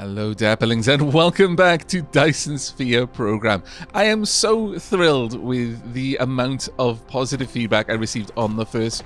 Hello Dapplings and welcome back to Dyson Sphere program. I am so thrilled with the amount of positive feedback I received on the first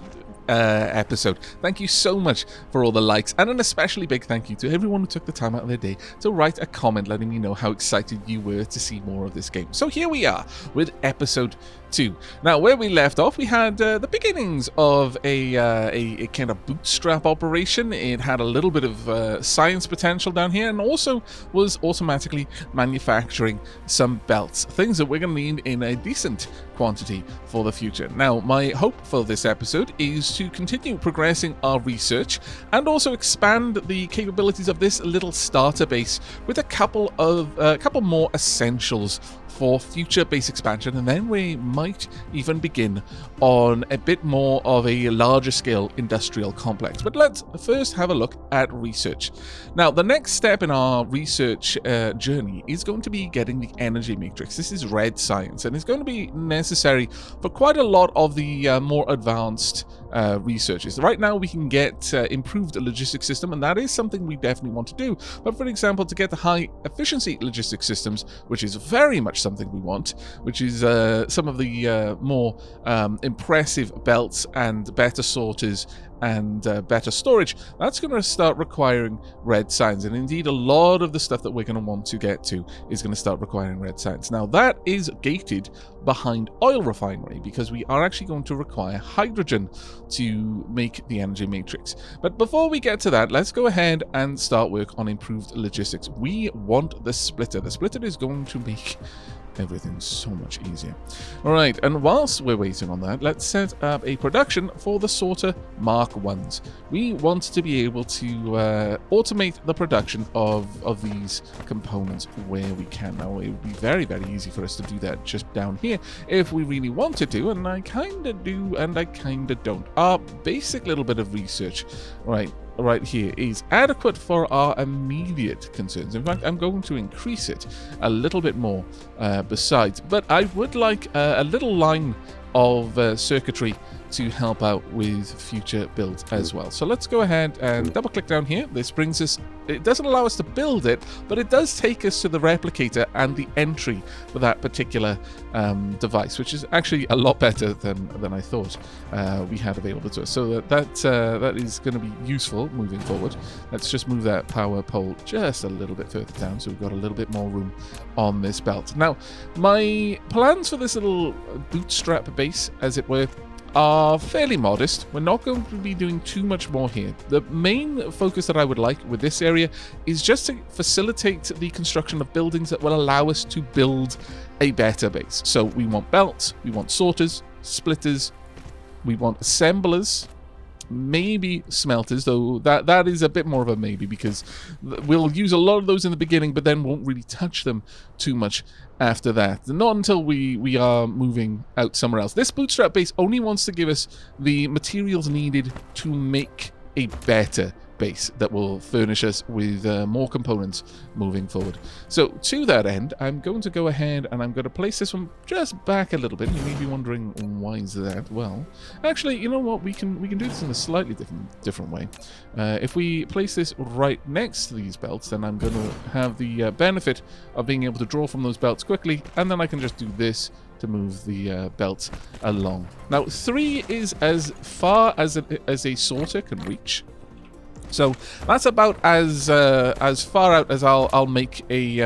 episode. Thank you so much for all the likes, and an especially big thank you to everyone who took the time out of their day to write a comment letting me know how excited you were to see more of this game. So here we are with episode 2. Now, where we left off, we had the beginnings of a kind of bootstrap operation. It had a little bit of science potential down here, and also was automatically manufacturing some belts, things that we're going to need in a decent quantity for the future. Now, my hope for this episode is to continue progressing our research and also expand the capabilities of this little starter base with a couple more essentials for future base expansion, and then we might even begin on a bit more of a larger scale industrial complex. But let's first have a look at research. Now, the next step in our research journey is going to be getting the energy matrix. This is red science, and it's going to be necessary for quite a lot of the more advanced researches. Right now we can get improved logistics system, and that is something we definitely want to do. But for example, to get the high efficiency logistics systems, which is very much something we want, which is some of the more impressive belts and better sorters and better storage, that's going to start requiring red science. And indeed, a lot of the stuff that we're going to want to get to is going to start requiring red science. Now, that is gated behind oil refinery, because we are actually going to require hydrogen to make the energy matrix. But before we get to that, let's go ahead and start work on improved logistics. We want the splitter. The splitter is going to make everything so much easier. All right, and whilst we're waiting on that, let's set up a production for the sorter Mark 1s. We want to be able to automate the production of these components where we can. Now, it would be very, very easy for us to do that just down here if we really wanted to, and I kind of do and I kind of don't. Our basic little bit of research, right here, is adequate for our immediate concerns. In fact, I'm going to increase it a little bit more besides, but I would like a little line of circuitry to help out with future builds as well. So let's go ahead and double click down here. This brings us, it doesn't allow us to build it, but it does take us to the replicator and the entry for that particular device, which is actually a lot better than I thought we had available to us. So that is going to be useful moving forward. Let's just move that power pole just a little bit further down, so we've got a little bit more room on this belt. Now, my plans for this little bootstrap base, as it were, are fairly modest. We're not going to be doing too much more here. The main focus that I would like with this area is just to facilitate the construction of buildings that will allow us to build a better base. So we want belts, we want sorters, splitters, we want assemblers, maybe smelters, though that is a bit more of a maybe, because we'll use a lot of those in the beginning, but then won't really touch them too much after that. Not until we are moving out somewhere else. This bootstrap base only wants to give us the materials needed to make a better base that will furnish us with more components moving forward. So to that end, I'm going to go ahead and I'm going to place this one just back a little bit. You may be wondering, why is that? Well, actually, you know what? We can do this in a slightly different way. If we place this right next to these belts, then I'm going to have the benefit of being able to draw from those belts quickly, and then I can just do this to move the belts along. Now, 3 is as far as a sorter can reach. So that's about as far out as I'll make a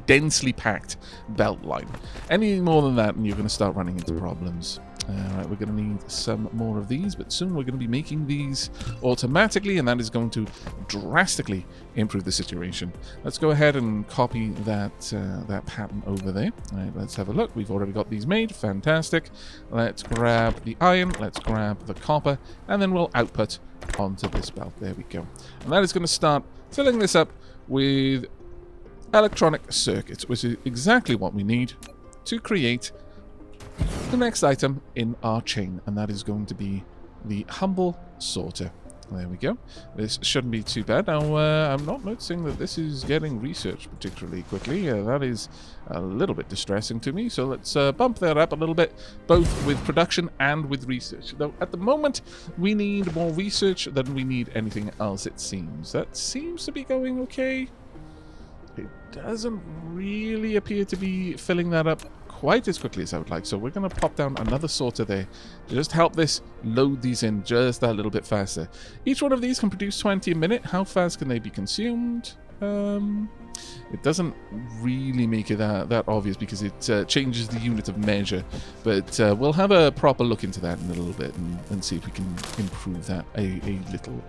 densely packed belt line. Any more than that, and you're going to start running into problems. Right, we're going to need some more of these, but soon we're going to be making these automatically, and that is going to drastically improve the situation. Let's go ahead and copy that pattern over there. All right, let's have a look. We've already got these made. Fantastic. Let's grab the iron. Let's grab the copper, and then we'll output onto this belt. There we go. And that is going to start filling this up with electronic circuits, which is exactly what we need to create the next item in our chain, and that is going to be the humble sorter. There we go. This shouldn't be too bad. Now, I'm not noticing that this is getting researched particularly quickly. That is a little bit distressing to me. So let's bump that up a little bit, both with production and with research. Though at the moment, we need more research than we need anything else, it seems. That seems to be going okay. It doesn't really appear to be filling that up quite as quickly as I would like, so we're going to pop down another sorter there to just help this load these in just that little bit faster. Each one of these can produce 20 a minute. How fast can they be consumed? It doesn't really make it that obvious because it changes the unit of measure, but we'll have a proper look into that in a little bit and see if we can improve that a little.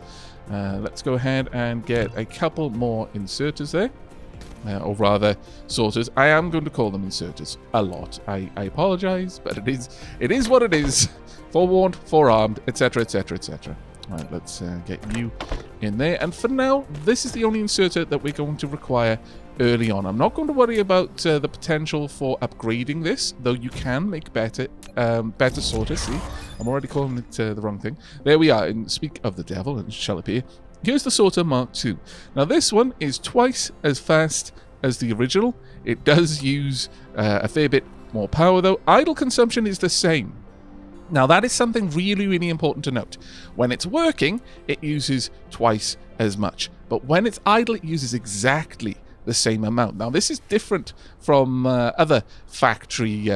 Let's go ahead and get a couple more inserters there. Or rather, sorters. I am going to call them inserters a lot. I apologize, but it is what it is. Forewarned, forearmed, etc., etc., etc. Right, let's get you in there. And for now, this is the only inserter that we're going to require early on. I'm not going to worry about the potential for upgrading this, though you can make better sorters. See, I'm already calling it the wrong thing. There we are. And speak of the devil, and shall appear. Here's the sorter Mark II. Now this one is twice as fast as the original. It does use a fair bit more power though. Idle consumption is the same. Now that is something really, really important to note. When it's working, it uses twice as much. But when it's idle, it uses exactly the same amount. Now this is different from other factory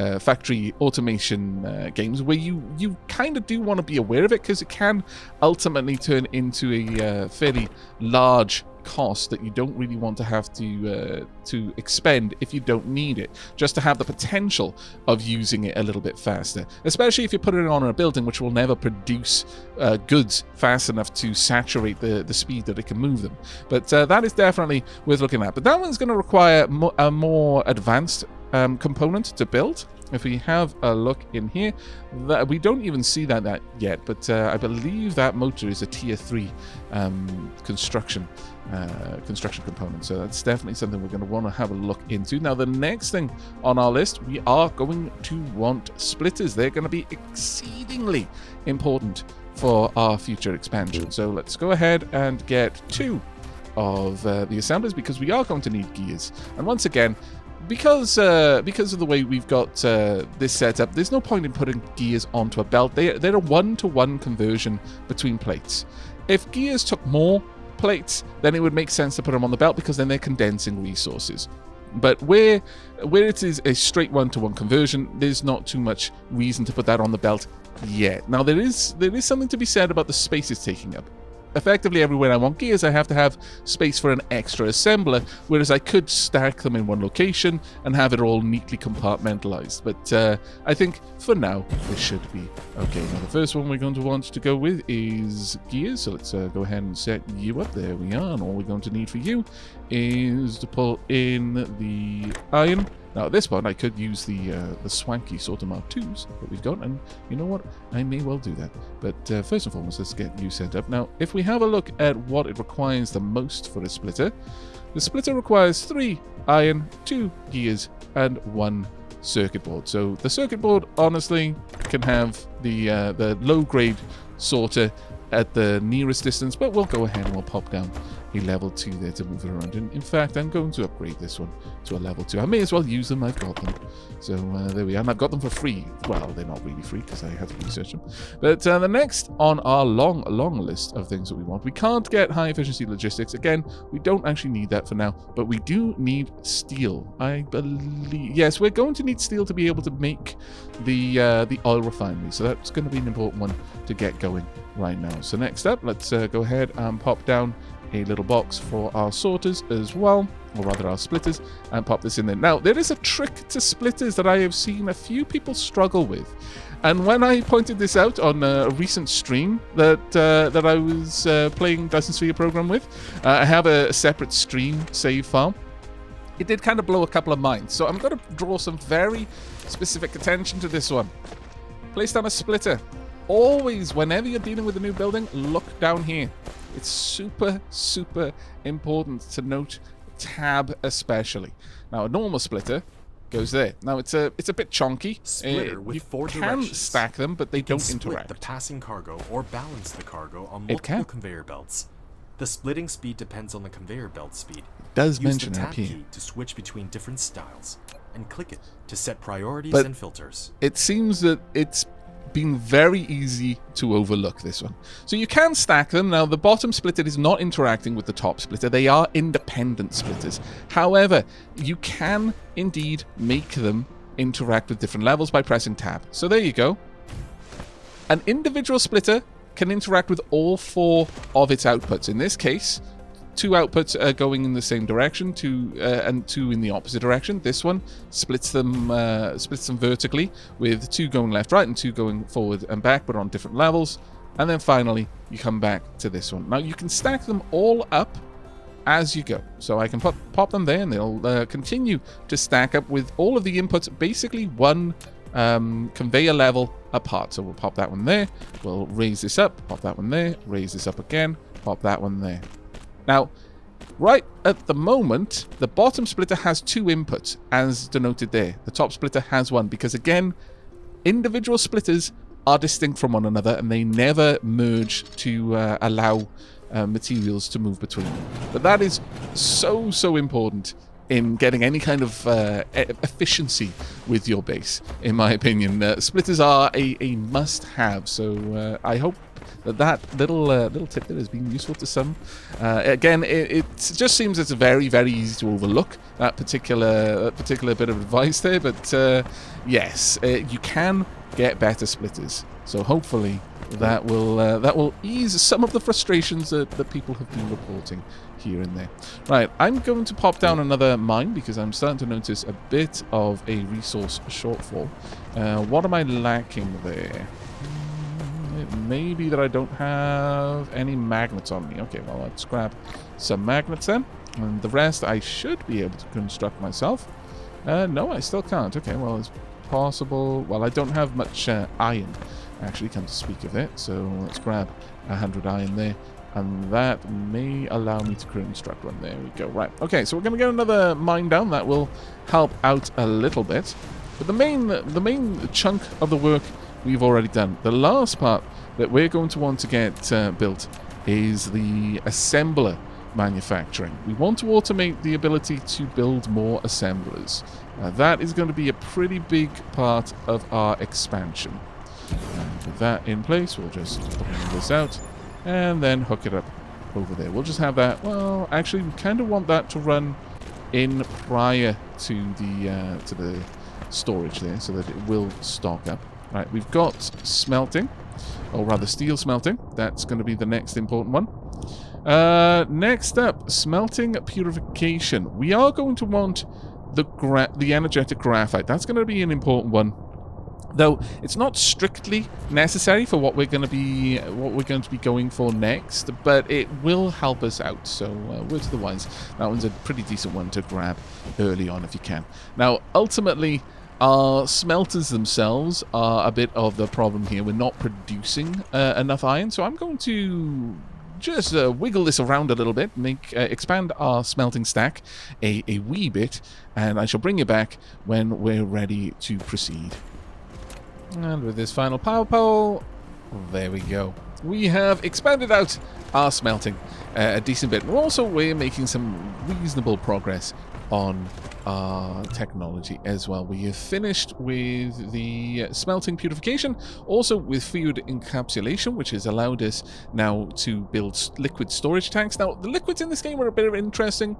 automation games where you kind of do want to be aware of it because it can ultimately turn into a fairly large cost that you don't really want to have to expend if you don't need it, just to have the potential of using it a little bit faster, especially if you're putting it on a building which will never produce goods fast enough to saturate the speed that it can move them. But that is definitely worth looking at. But that one's going to require a more advanced component to build. If we have a look in here, we don't even see that yet, but I believe that motor is a tier 3 construction component, so that's definitely something we're going to want to have a look into. Now the next thing on our list, we are going to want splitters. They're going to be exceedingly important for our future expansion, so let's go ahead and get 2 of the assemblers because we are going to need gears. And once again, because of the way we've got this set up, there's no point in putting gears onto a belt. They're a 1-to-1 conversion between plates. If gears took more plates, then it would make sense to put them on the belt because then they're condensing resources. But where it is a straight 1-to-1 conversion, there's not too much reason to put that on the belt yet. Now there is something to be said about the space it's taking up. Effectively, everywhere I want gears, I have to have space for an extra assembler, whereas I could stack them in one location and have it all neatly compartmentalized. But I think for now, this should be okay. Now, the first one we're going to want to go with is gears. So let's go ahead and set you up. There we are. And all we're going to need for you is to pull in the iron. Now, at this point, I could use the swanky sort of Mark IIs that we've got, and you know what? I may well do that. But first and foremost, let's get you set up. Now, if we have a look at what it requires the most for a splitter, the splitter requires 3 iron, 2 gears, and 1 circuit board. So the circuit board, honestly, can have the low-grade sorter at the nearest distance, but we'll go ahead and we'll pop down a level 2 there to move it around. And in fact, I'm going to upgrade this one to a level 2. I may as well use them. I've got them. So there we are. And I've got them for free. Well, they're not really free because I had to research them. But the next on our long list of things that we want, we can't get high efficiency logistics. Again, we don't actually need that for now, but we do need steel. I believe, yes, we're going to need steel to be able to make the oil refinery. So that's going to be an important one to get going right now. So next up, let's go ahead and pop down a little box for our sorters as well, or rather our splitters, and pop this in there. Now, there is a trick to splitters that I have seen a few people struggle with. And when I pointed this out on a recent stream that I was playing Dyson Sphere program with, I have a separate stream save file. It did kind of blow a couple of minds. So I'm going to draw some very specific attention to this one. Place down a splitter. Always, whenever you're dealing with a new building, look down here. It's super, super important to note tab especially. Now, a normal splitter goes there. Now it's a bit chonky. Splitter with You 4 can directions. stack them, but they It can don't split interact. the passing cargo or balance the cargo on It can. multiple conveyor belts. The splitting speed depends on the conveyor belt speed. Does Use mention the it tab up here. key to switch between different styles, and click it to set priorities But and filters. it seems that it's been very easy to overlook this one. So you can stack them. Now, the bottom splitter is not interacting with the top splitter. They are independent splitters. However, you can indeed make them interact with different levels by pressing tab. So there you go. An individual splitter can interact with all 4 of its outputs. In this case, 2 outputs are going in the same direction, and 2 in the opposite direction. This one splits them vertically, with 2 going left, right, and 2 going forward and back, but on different levels. And then finally, you come back to this one. Now, you can stack them all up as you go. So I can pop them there, and they'll continue to stack up with all of the inputs, basically one conveyor level apart. So we'll pop that one there, we'll raise this up, pop that one there, raise this up again, pop that one there. Now, right at the moment, the bottom splitter has 2 inputs, as denoted there. The top splitter has 1, because again, individual splitters are distinct from one another, and they never merge to allow materials to move between them. But that is so important in getting any kind of efficiency with your base, in my opinion. Splitters are a must-have, so I hope that little tip there has been useful to some. Again, it just seems it's very easy to overlook that particular bit of advice there, but yes, you can get better splitters. So hopefully that will ease some of the frustrations that people have been reporting here and there. Right, I'm going to pop down another mine because I'm starting to notice a bit of a resource shortfall. What am I lacking there? It may be that I don't have any magnets on me. Okay, well, let's grab some magnets then. And the rest I should be able to construct myself. No, I still can't. Okay, well, it's possible. Well, I don't have much iron, actually, come to speak of it. So let's grab 100 iron there. And that may allow me to construct one. There we go. Right. Okay, so we're going to get another mine down. That will help out a little bit. But the main chunk of the work we've already done. The last part that we're going to want to get built is the assembler manufacturing. We want to automate the ability to build more assemblers. That is going to be a pretty big part of our expansion. And with that in place, we'll just bring this out and then hook it up over there. We'll just have that. Well, actually, we kind of want that to run in prior to the storage there, so that it will stock up. Right, we've got smelting, or rather steel smelting. That's going to be the next important one. Next up, smelting purification. We are going to want the energetic graphite. That's going to be an important one, though it's not strictly necessary for what we're going to be going for next, but it will help us out. So words to the wise, that one's a pretty decent one to grab early on if you can. Now, ultimately, our smelters themselves are a bit of the problem here. We're not producing enough iron, so I'm going to just wiggle this around a little bit, expand our smelting stack a wee bit, and I shall bring you back when we're ready to proceed. And with this final power pole, there we go. We have expanded out our smelting a decent bit. We're making some reasonable progress on our technology as well. We have finished with the smelting purification, also with food encapsulation, which has allowed us now to build liquid storage tanks. Now, the liquids in this game are a bit interesting.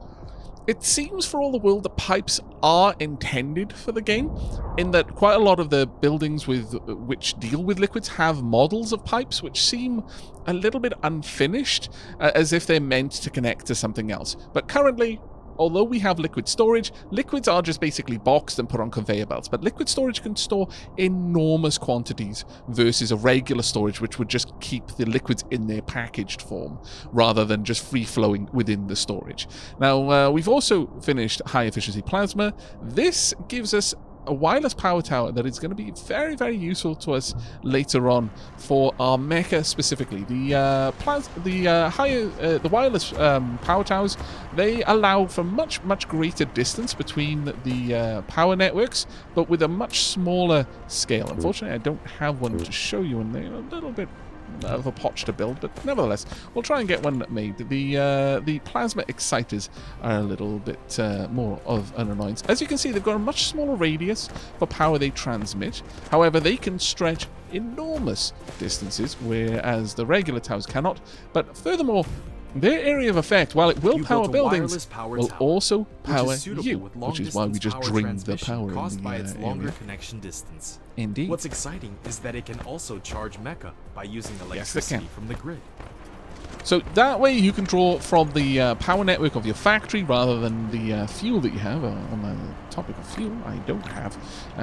It seems for all the world that pipes are intended for the game, in that quite a lot of the buildings which deal with liquids have models of pipes which seem a little bit unfinished, as if they're meant to connect to something else. But currently, although we have liquid storage, liquids are just basically boxed and put on conveyor belts. But liquid storage can store enormous quantities versus a regular storage, which would just keep the liquids in their packaged form rather than just free-flowing within the storage. Now, we've also finished high-efficiency plasma. This gives us a wireless power tower that is going to be very, very useful to us later on for our mecha specifically. The wireless power towers, they allow for much greater distance between the power networks, but with a much smaller scale. Unfortunately, I don't have one to show you, and they're a little bit of a potch to build, but nevertheless, we'll try and get one made. The plasma exciters are a little bit more of an annoyance. As you can see, they've got a much smaller radius for power they transmit. However, they can stretch enormous distances, whereas the regular towers cannot. But furthermore, their area of effect, while it will power buildings, will also power you, which is why we just drained the power caused in by the its longer area. connection distance. Indeed. What's exciting is that it can also charge mecha by using Yes, it electricity can. from the grid. So that way you can draw from the power network of your factory rather than the fuel that you have. On the topic of fuel, I don't have.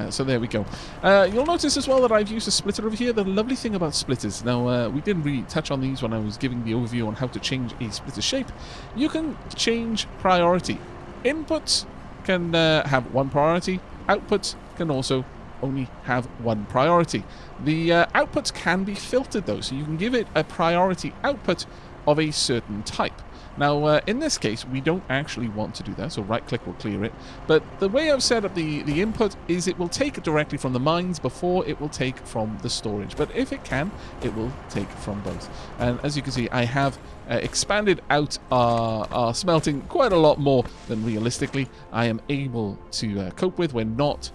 So there we go. You'll notice as well that I've used a splitter over here. The lovely thing about splitters, now we didn't really touch on these when I was giving the overview on how to change a splitter shape. You can change priority. Inputs can have one priority. Outputs can also only have one priority. The outputs can be filtered though, so you can give it a priority output of a certain type. Now, in this case, we don't actually want to do that, so right-click will clear it. But the way I've set up the input is it will take it directly from the mines before it will take from the storage. But if it can, it will take from both. And as you can see, I have expanded out our smelting quite a lot more than realistically I am able to cope with. We're not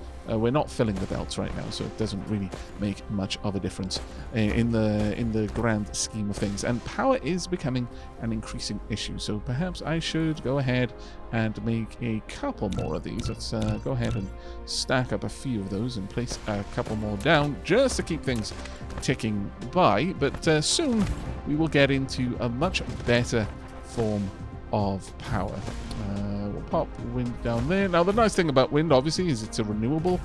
filling the belts right now, so it doesn't really make much of a difference in the grand scheme of things. And power is becoming an increasing issue, so perhaps I should go ahead and make a couple more of these. Let's go ahead and stack up a few of those and place a couple more down just to keep things ticking by. But soon we will get into a much better form of power. We'll pop wind down there. Now, the nice thing about wind, obviously, is it's a renewable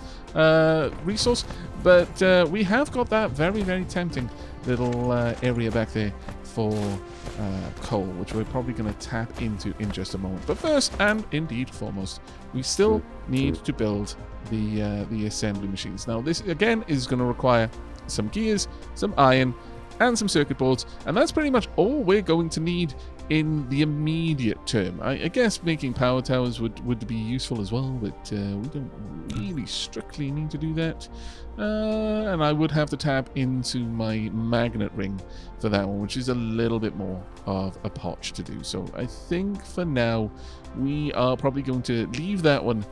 resource, but we have got that very, very tempting little area back there for coal, which we're probably going to tap into in just a moment. But first, and indeed foremost, we still need to build the assembly machines. Now, this, again, is going to require some gears, some iron, and some circuit boards, and that's pretty much all we're going to need in the immediate term. I guess making power towers would be useful as well, but we don't really strictly need to do that. And I would have to tap into my magnet ring for that one, which is a little bit more of a potch to do. So I think for now we are probably going to leave that one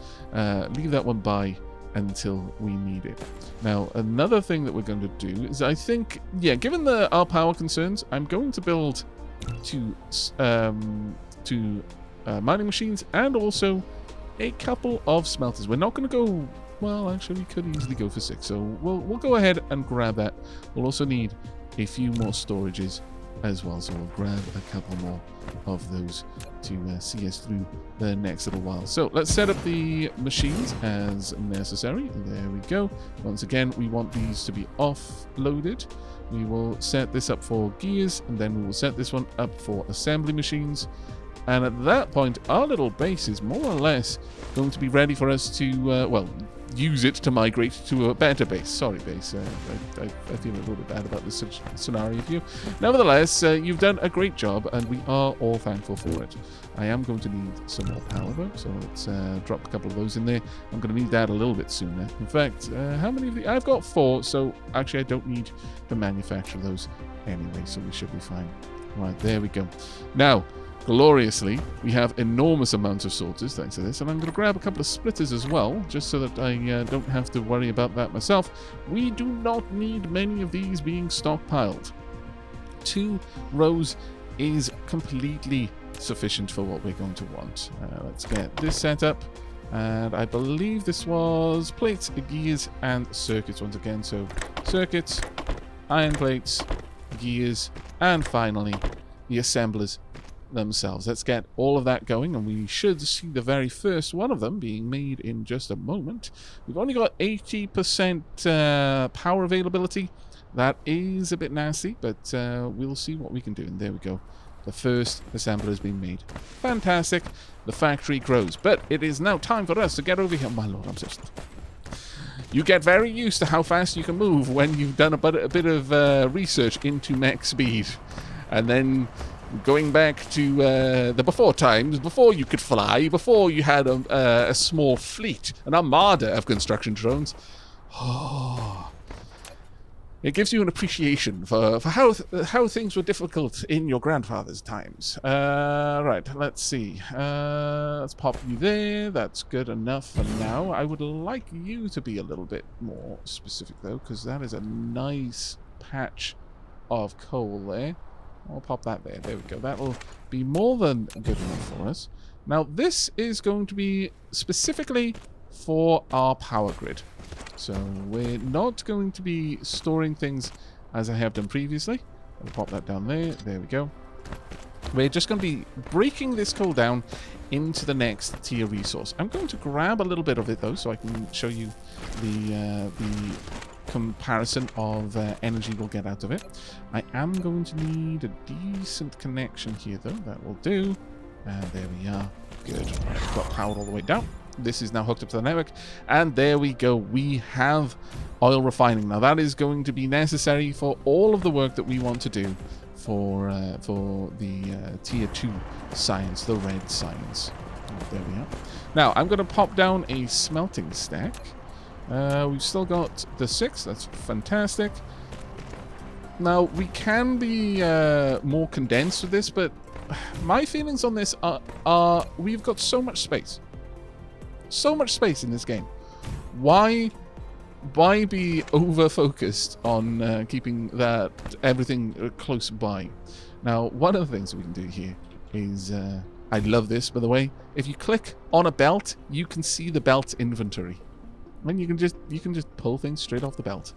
by until we need it. Now, another thing that we're going to do is, I think, yeah, given our power concerns, I'm going to build two mining machines and also a couple of smelters. We're not going to go, well, actually we could easily go for 6, so we'll go ahead and grab that. We'll also need a few more storages as well, so we'll grab a couple more of those to see us through the next little while. So let's set up the machines as necessary. There we go. Once again, we want these to be offloaded. We will set this up for gears, and then we will set this one up for assembly machines. And at that point, our little base is more or less going to be ready for us to, well, use it to migrate to a better base. Sorry, base. I feel a little bit bad about this scenario for you. Nevertheless, you've done a great job, and we are all thankful for it. I am going to need some more power, though, so let's drop a couple of those in there. I'm going to need that a little bit sooner. In fact, how many of the... I've got 4, so actually I don't need to manufacture those anyway, so we should be fine. Right, there we go. Now, gloriously, we have enormous amounts of sorters thanks to this, and I'm going to grab a couple of splitters as well, just so that I don't have to worry about that myself. We do not need many of these being stockpiled. 2 rows is completely sufficient for what we're going to want. Let's get this set up, and I believe this was plates, gears, and circuits once again. So circuits, iron plates, gears, and finally the assemblers themselves. Let's get all of that going, and we should see the very first one of them being made in just a moment. We've only got 80% power availability. That is a bit nasty, but we'll see what we can do. And there we go. The first assembler has been made. Fantastic. The factory grows. But it is now time for us to get over here. My lord, I'm so slow. You get very used to how fast you can move when you've done a bit of research into mech speed. And then going back to the before times, before you could fly, before you had a small fleet, an armada of construction drones. Oh, it gives you an appreciation for how things were difficult in your grandfather's times. Right, let's see. Let's pop you there. That's good enough for now. I would like you to be a little bit more specific, though, because that is a nice patch of coal there. I'll pop that there. There we go. That'll be more than good enough for us. Now, this is going to be specifically for our power grid. So we're not going to be storing things as I have done previously. I'll pop that down there. There we go. We're just going to be breaking this coal down into the next tier resource. I'm going to grab a little bit of it, though, so I can show you the comparison of energy we'll get out of it. I am going to need a decent connection here, though. That will do. There we are. Good. Right, got power all the way down. This is now hooked up to the network, and there we go. We have oil refining. Now that is going to be necessary for all of the work that we want to do for the tier 2 science, the red science. Oh, there we are. Now I'm going to pop down a smelting stack. We've still got the 6. That's fantastic. Now we can be more condensed with this, but my feelings on this are we've got so much space. So much space in this game. Why be over-focused on keeping that everything close by? Now, one of the things we can do here is, I love this, by the way. If you click on a belt, you can see the belt inventory. I mean, you can just pull things straight off the belt.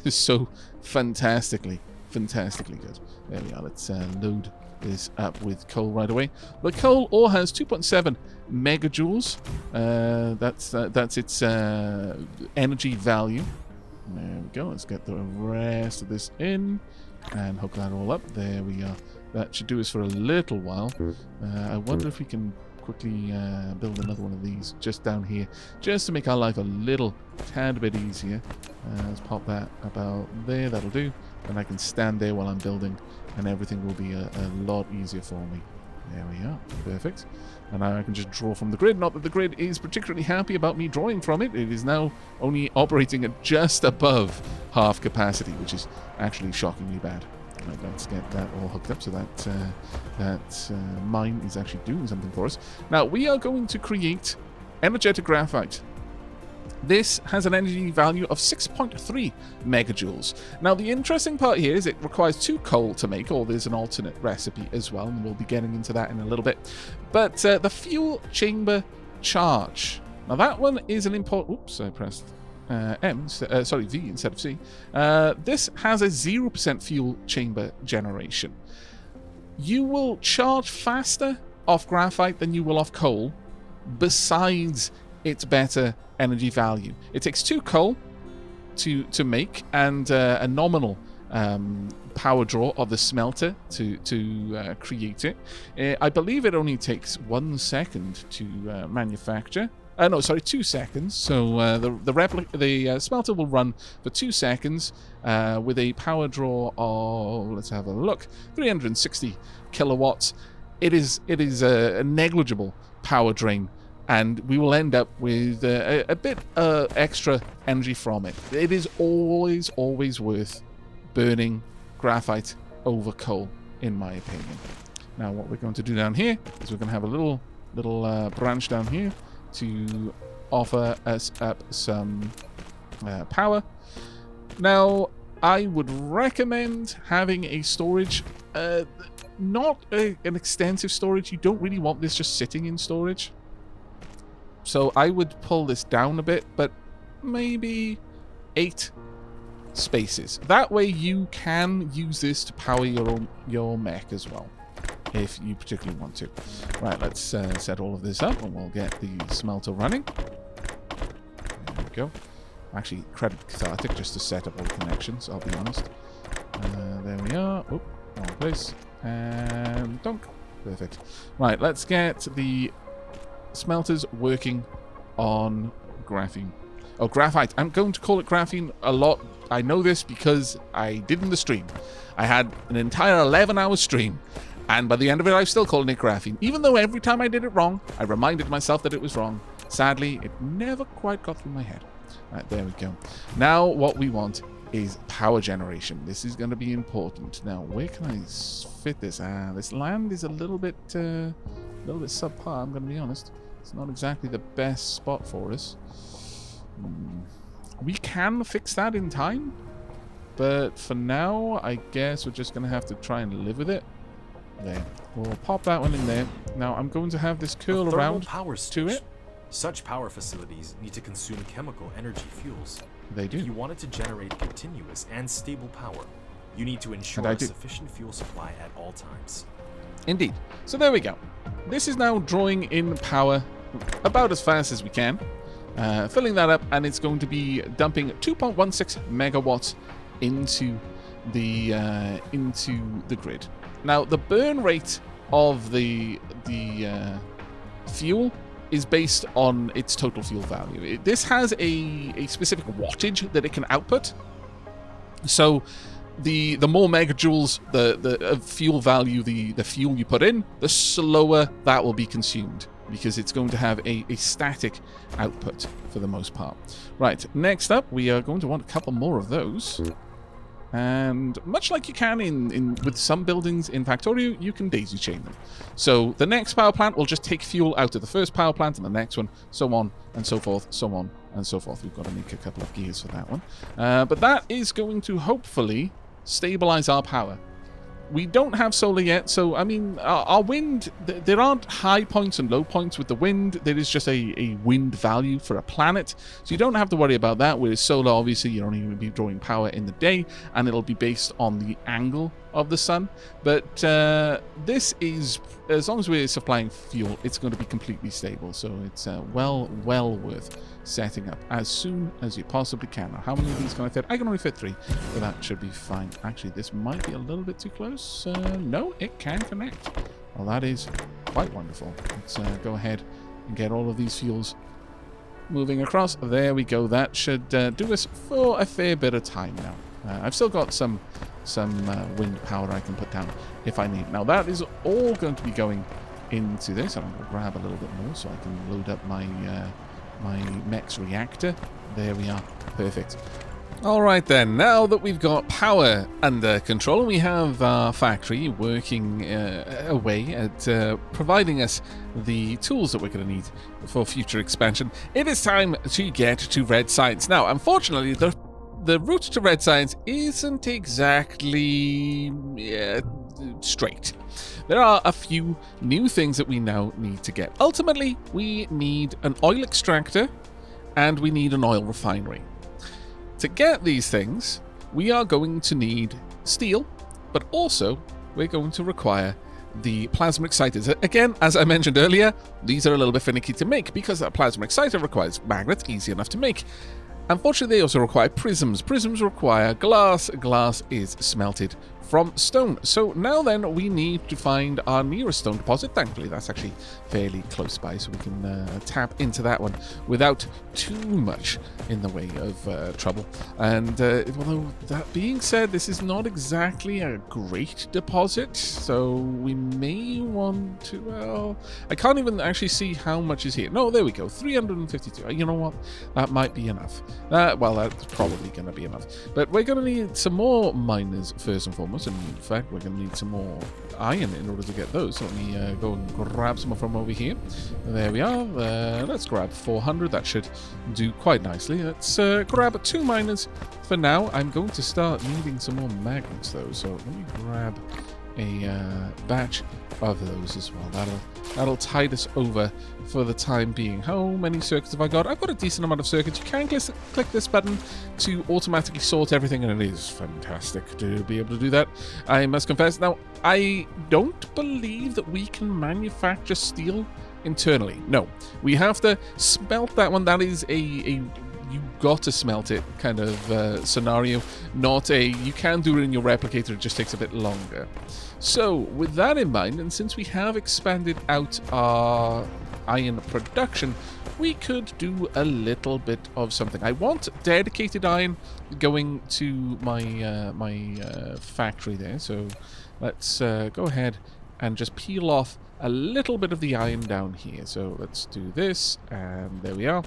It's so fantastically good. There we are. Let's load this up with coal right away. The coal ore has 2.7 megajoules. That's its energy value. There we go. Let's get the rest of this in and hook that all up. There we are. That should do us for a little while. I wonder if we can quickly build another one of these just down here, just to make our life a little tad bit easier. Let's pop that about there. That'll do. And I can stand there while I'm building, and everything will be a lot easier for me. There we are. Perfect. And now I can just draw from the grid. Not that the grid is particularly happy about me drawing from it. It is now only operating at just above half capacity, which is actually shockingly bad. Right, let's get that all hooked up so that mine is actually doing something for us. Now, we are going to create energetic graphite. This has an energy value of 6.3 megajoules. Now, the interesting part here is it requires 2 coal to make, or there's an alternate recipe as well, and we'll be getting into that in a little bit. But the fuel chamber charge. Now, that one is an important... Oops, I pressed V instead of C. This has a 0% fuel chamber generation. You will charge faster off graphite than you will off coal, besides its better energy value. It takes 2 coal to make, and a nominal power draw of the smelter to create it. I believe it only takes 1 second to manufacture. No, sorry, 2 seconds. So the smelter will run for 2 seconds with a power draw of, let's have a look, 360 kilowatts. It is a negligible power drain, and we will end up with a bit extra energy from it. It is always worth burning graphite over coal, in my opinion. Now, what we're going to do down here is we're going to have a little branch down here to offer us up some power. Now, I would recommend having a storage, not an extensive storage. You don't really want this just sitting in storage. So I would pull this down a bit, but maybe 8 spaces. That way you can use this to power your mech as well, if you particularly want to. Right, let's set all of this up, and we'll get the smelter running. There we go. Actually, credit Cathartic just to set up all the connections, I'll be honest. There we are. Oh, wrong place. And dunk. Perfect. Right, let's get the smelters working on graphene. Oh, graphite. I'm going to call it graphene a lot. I know this because I did in the stream. I had an entire 11-hour stream, and by the end of it, I was still calling it graphene. Even though every time I did it wrong, I reminded myself that it was wrong. Sadly, it never quite got through my head. Right, there we go. Now, what we want is power generation. This is going to be important. Now, where can I fit this? This land is a little bit subpar, I'm going to be honest. It's not exactly the best spot for us. We can fix that in time, but for now, I guess we're just going to have to try and live with it. There. We'll pop that one in there. Now, I'm going to have this curl around to it. Such power facilities need to consume chemical energy fuels. They do. If you want it to generate continuous and stable power, you need to ensure a sufficient fuel supply at all times. Indeed. So there we go. This is now drawing in power about as fast as we can. Filling that up, and it's going to be dumping 2.16 megawatts into the grid. Now, the burn rate of the fuel is based on its total fuel value. This has a specific wattage that it can output. So the more megajoules the fuel value, the fuel you put in, the slower that will be consumed, because it's going to have a static output for the most part. Right, next up, we are going to want a couple more of those. And much like you can with some buildings in Factorio, you can daisy chain them. So the next power plant will just take fuel out of the first power plant and the next one, so on and so forth, so on and so forth. We've got to make a couple of gears for that one. But that is going to hopefully stabilize our power. We don't have solar yet, so, I mean, our wind, there aren't high points and low points with the wind. There is just a wind value for a planet, so you don't have to worry about that. Whereas solar, obviously, you're only going to be drawing power in the day, and it'll be based on the angle of the sun. But this is, as long as we're supplying fuel, it's going to be completely stable, so it's well worth setting up as soon as you possibly can. Now, how many of these can I fit? I can only fit 3, so that should be fine. Actually, this might be a little bit too close. No, it can connect. Well, that is quite wonderful. Let's go ahead and get all of these fuels moving across. There we go. That should do us for a fair bit of time now. I've still got some wind power I can put down if I need. Now, that is all going to be going into this. I'm going to grab a little bit more so I can load up my my mech's reactor. There we are. Perfect. All right then, now that we've got power under control and we have our factory working away at providing us the tools that we're going to need for future expansion, it is time to get to red science. Now, unfortunately, the route to red science isn't exactly straight. There are a few new things that we now need to get. Ultimately, we need an oil extractor and we need an oil refinery. To get these things, we are going to need steel, but also we're going to require the plasma exciters. Again, as I mentioned earlier, these are a little bit finicky to make because that plasma exciter requires magnets, easy enough to make. Unfortunately, they also require prisms. Prisms require glass. Glass is smelted from stone. So now then, we need to find our nearest stone deposit. Thankfully, that's actually fairly close by, so we can tap into that one without too much in the way of trouble. And although that being said, this is not exactly a great deposit, so we may want to, well, I can't even actually see how much is here. No, there we go, 352. You know what? That might be enough. Well, that's probably going to be enough. But we're going to need some more miners first and foremost. And in fact, we're going to need some more iron in order to get those. So let me go and grab some from over here. There we are. Let's grab 400. That should do quite nicely. Let's grab 2 miners for now. I'm going to start needing some more magnets, though. So let me grab a batch of those as well. That'll tide us over for the time being. How many circuits have I got? I've got a decent amount of circuits. You can click this button to automatically sort everything, and it is fantastic to be able to do that, I must confess. Now, I don't believe that we can manufacture steel internally. No, we have to smelt that one. That is a got to smelt it kind of scenario, not a you can do it in your replicator, it just takes a bit longer. So with that in mind, and since we have expanded out our iron production, we could do a little bit of something. I want dedicated iron going to my factory there, so let's go ahead and just peel off a little bit of the iron down here. So let's do this, and there we are.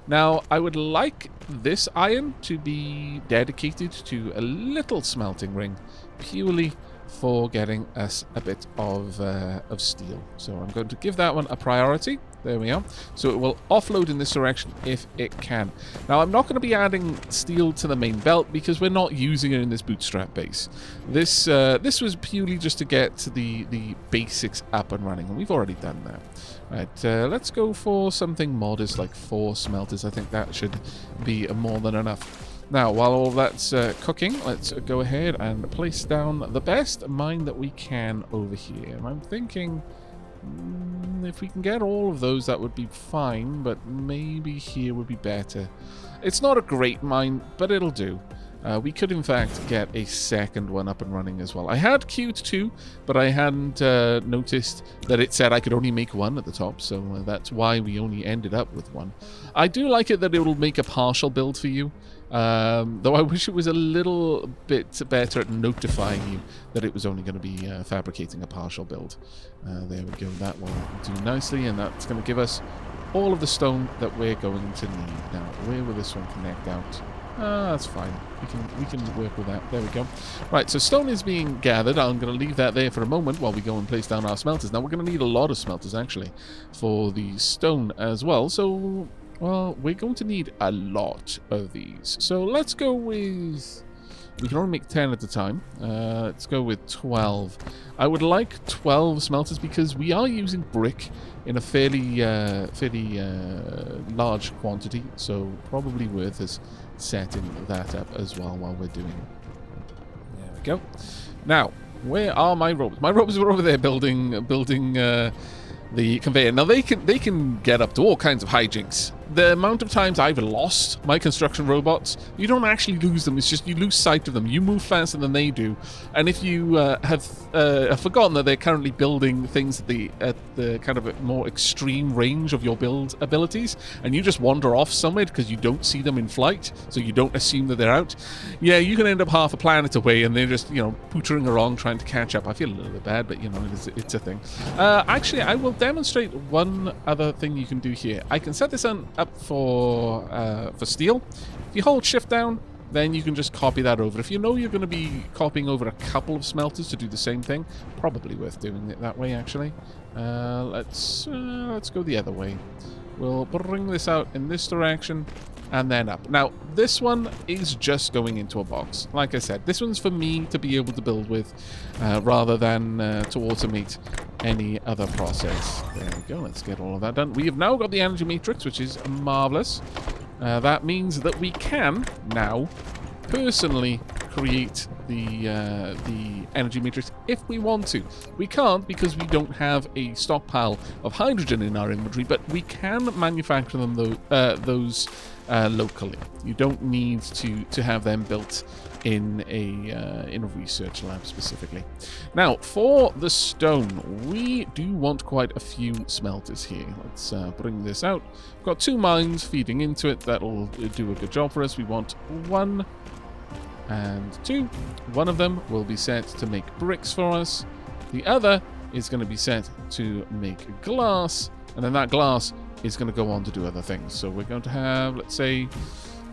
Now, I would like this iron to be dedicated to a little smelting ring, purely for getting us a bit of steel. So I'm going to give that one a priority. There we are. So it will offload in this direction if it can. Now, I'm not going to be adding steel to the main belt because we're not using it in this bootstrap base. This was purely just to get the basics up and running, and we've already done that. Right, let's go for something modest like 4 smelters. I think that should be more than enough. Now, while all that's cooking, let's go ahead and place down the best mine that we can over here. And I'm thinking if we can get all of those, that would be fine, but maybe here would be better. It's not a great mine, but it'll do. We could, in fact, get a second one up and running as well. I had queued 2, but I hadn't noticed that it said I could only make 1 at the top, so that's why we only ended up with 1. I do like it that it will make a partial build for you, though I wish it was a little bit better at notifying you that it was only going to be fabricating a partial build. There we go, that will do nicely, and that's going to give us all of the stone that we're going to need. Now, where will this one connect out? That's fine. We can work with that. There we go. Right, so stone is being gathered. I'm going to leave that there for a moment while we go and place down our smelters. Now, we're going to need a lot of smelters, actually, for the stone as well. So, well, we're going to need a lot of these. So, let's go with... We can only make 10 at a time. Let's go with 12. I would like 12 smelters because we are using brick in a fairly large quantity, so probably worth us setting that up as well while we're doing it. There we go. Now, where are my robots? My robots are over there building the conveyor. Now they can get up to all kinds of hijinks. The amount of times I've lost my construction robots, you don't actually lose them, it's just you lose sight of them. You move faster than they do. And if you have forgotten that they're currently building things at the kind of a more extreme range of your build abilities, and you just wander off somewhere because you don't see them in flight, so you don't assume that they're out, yeah, you can end up half a planet away and they're just, you know, pootering along trying to catch up. I feel a little bit bad, but, you know, it's a thing. Actually, I will demonstrate one other thing you can do here. I can set this up for steel. If you hold shift down, then you can just copy that over. If you know you're going to be copying over a couple of smelters to do the same thing, probably worth doing it that way, actually. Let's go the other way. We'll bring this out in this direction and then up. Now, this one is just going into a box. Like I said, this one's for me to be able to build with rather than to automate any other process. There we go. Let's get all of that done. We have now got the energy matrix, which is marvelous. That means that we can now personally create the energy matrix if we want to. We can't because we don't have a stockpile of hydrogen in our inventory, but we can manufacture them those locally. You don't need to have them built in a research lab specifically. Now, for the stone, we do want quite a few smelters here. Let's bring this out. We've got 2 mines feeding into it. That'll do a good job for us. We want 1 and 2. One of them will be set to make bricks for us. The other is going to be set to make glass, and then that glass is going to go on to do other things. So we're going to have, let's say,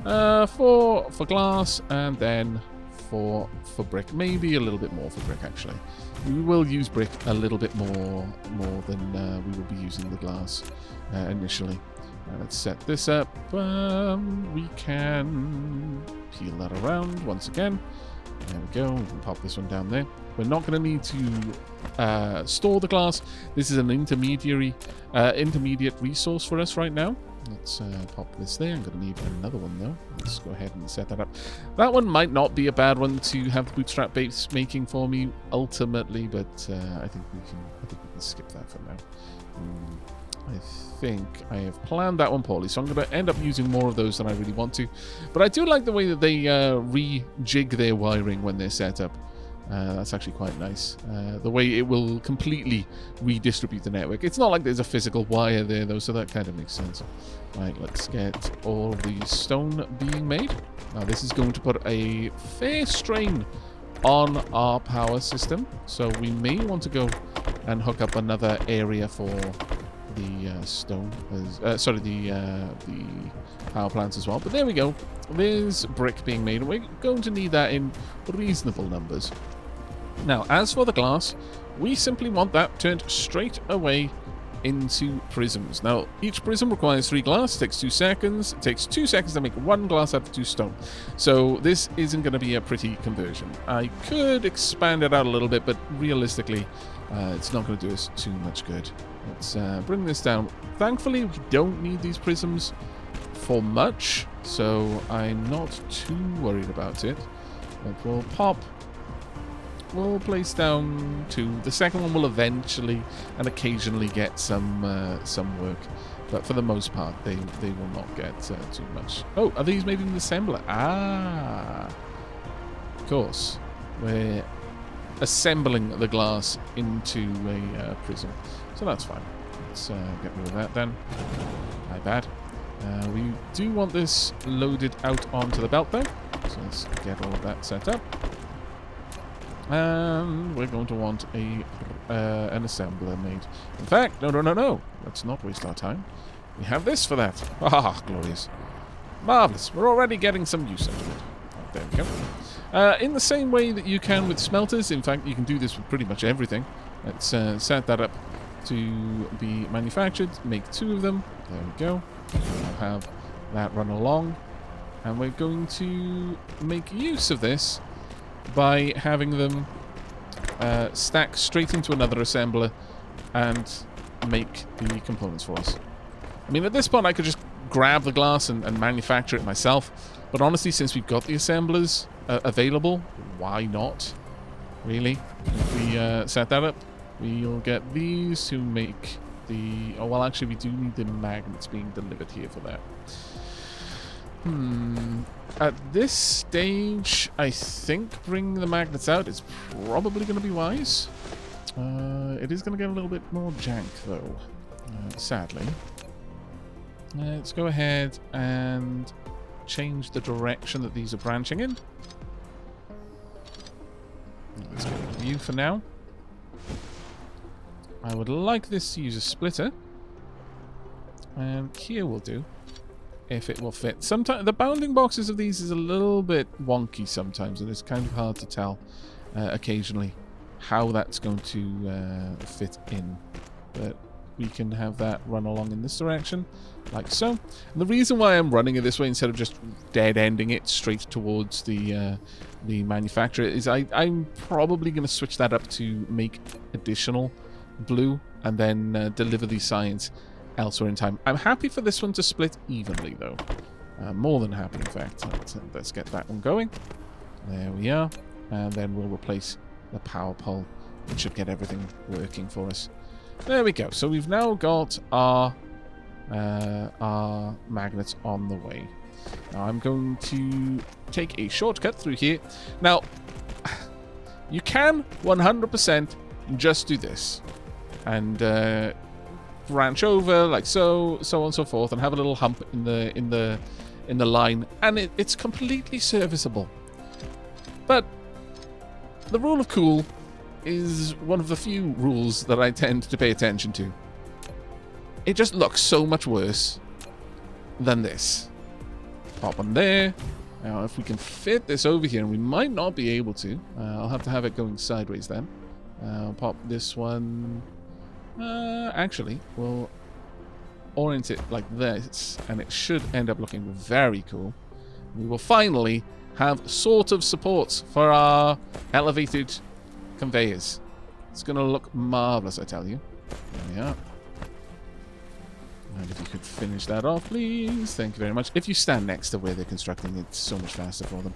4 for glass, and then 4 for brick. Maybe a little bit more for brick, actually. We will use brick a little bit more than we will be using the glass initially. Let's set this up. We can peel that around once again. There we go. We can pop this one down there. We're not going to need to store the glass. This is an intermediate resource for us right now. Let's pop this there. I'm going to need another one, though. Let's go ahead and set that up. That one might not be a bad one to have the bootstrap base making for me ultimately, but I think we can skip that for now. I think I have planned that one poorly, so I'm going to end up using more of those than I really want to. But I do like the way that they rejig their wiring when they're set up. That's actually quite nice. The way it will completely redistribute the network. It's not like there's a physical wire there, though, so that kind of makes sense. Right, let's get all of the stone being made. Now, this is going to put a fair strain on our power system, so we may want to go and hook up another area for the the power plants as well. But there we go. There's brick being made, and we're going to need that in reasonable numbers. Now, as for the glass, we simply want that turned straight away into prisms. Now, each prism requires 3 glass, takes 2 seconds. It takes 2 seconds to make 1 glass out of 2 stone. So this isn't going to be a pretty conversion. I could expand it out a little bit, but realistically, it's not going to do us too much good. Let's bring this down. Thankfully, we don't need these prisms for much, so I'm not too worried about it. But we'll pop. We'll place down 2. The second one will eventually and occasionally get some work, but for the most part, they will not get too much. Oh, are these made in the assembler? Ah, of course. We're assembling the glass into a prism, so that's fine. Let's get rid of that then. My bad. We do want this loaded out onto the belt though, so let's get all of that set up. And we're going to want an assembler made. In fact, no. Let's not waste our time. We have this for that. Ah, glorious. Marvellous. We're already getting some use out of it. There we go. In the same way that you can with smelters, in fact, you can do this with pretty much everything. Let's set that up to be manufactured. Make 2 of them. There we go. I'll have that run along. And we're going to make use of this by having them stack straight into another assembler and make the components for us. I mean, at this point, I could just grab the glass and manufacture it myself. But honestly, since we've got the assemblers available, why not? Really? If we set that up, we'll get these to make the... Oh, well, actually, we do need the magnets being delivered here for that. At this stage, I think bringing the magnets out is probably going to be wise. It is going to get a little bit more jank, though, sadly. Let's go ahead and change the direction that these are branching in. Let's get rid of you for now. I would like this to use a splitter. And here will do. If it will fit. Sometimes the bounding boxes of these is a little bit wonky sometimes, and it's kind of hard to tell occasionally how that's going to fit in. But we can have that run along in this direction, like so. And the reason why I'm running it this way instead of just dead-ending it straight towards the manufacturer is I'm probably going to switch that up to make additional blue and then deliver the science elsewhere in time. I'm happy for this one to split evenly, though. More than happy, in fact. Let's get that one going. There we are. And then we'll replace the power pole, which should get everything working for us. There we go. So we've now got our magnets on the way. Now I'm going to take a shortcut through here. Now, you can 100% just do this. And branch over like so on and so forth, and have a little hump in the line, and it's completely serviceable. But the rule of cool is one of the few rules that I tend to pay attention to. It just looks so much worse than this. Pop on there. Now, if we can fit this over here, and we might not be able to, I'll have to have it going sideways then. I'll pop this one. Actually, we'll orient it like this, and it should end up looking very cool. We will finally have sort of supports for our elevated conveyors. It's going to look marvelous, I tell you. There we are. And if you could finish that off, please. Thank you very much. If you stand next to where they're constructing, it's so much faster for them.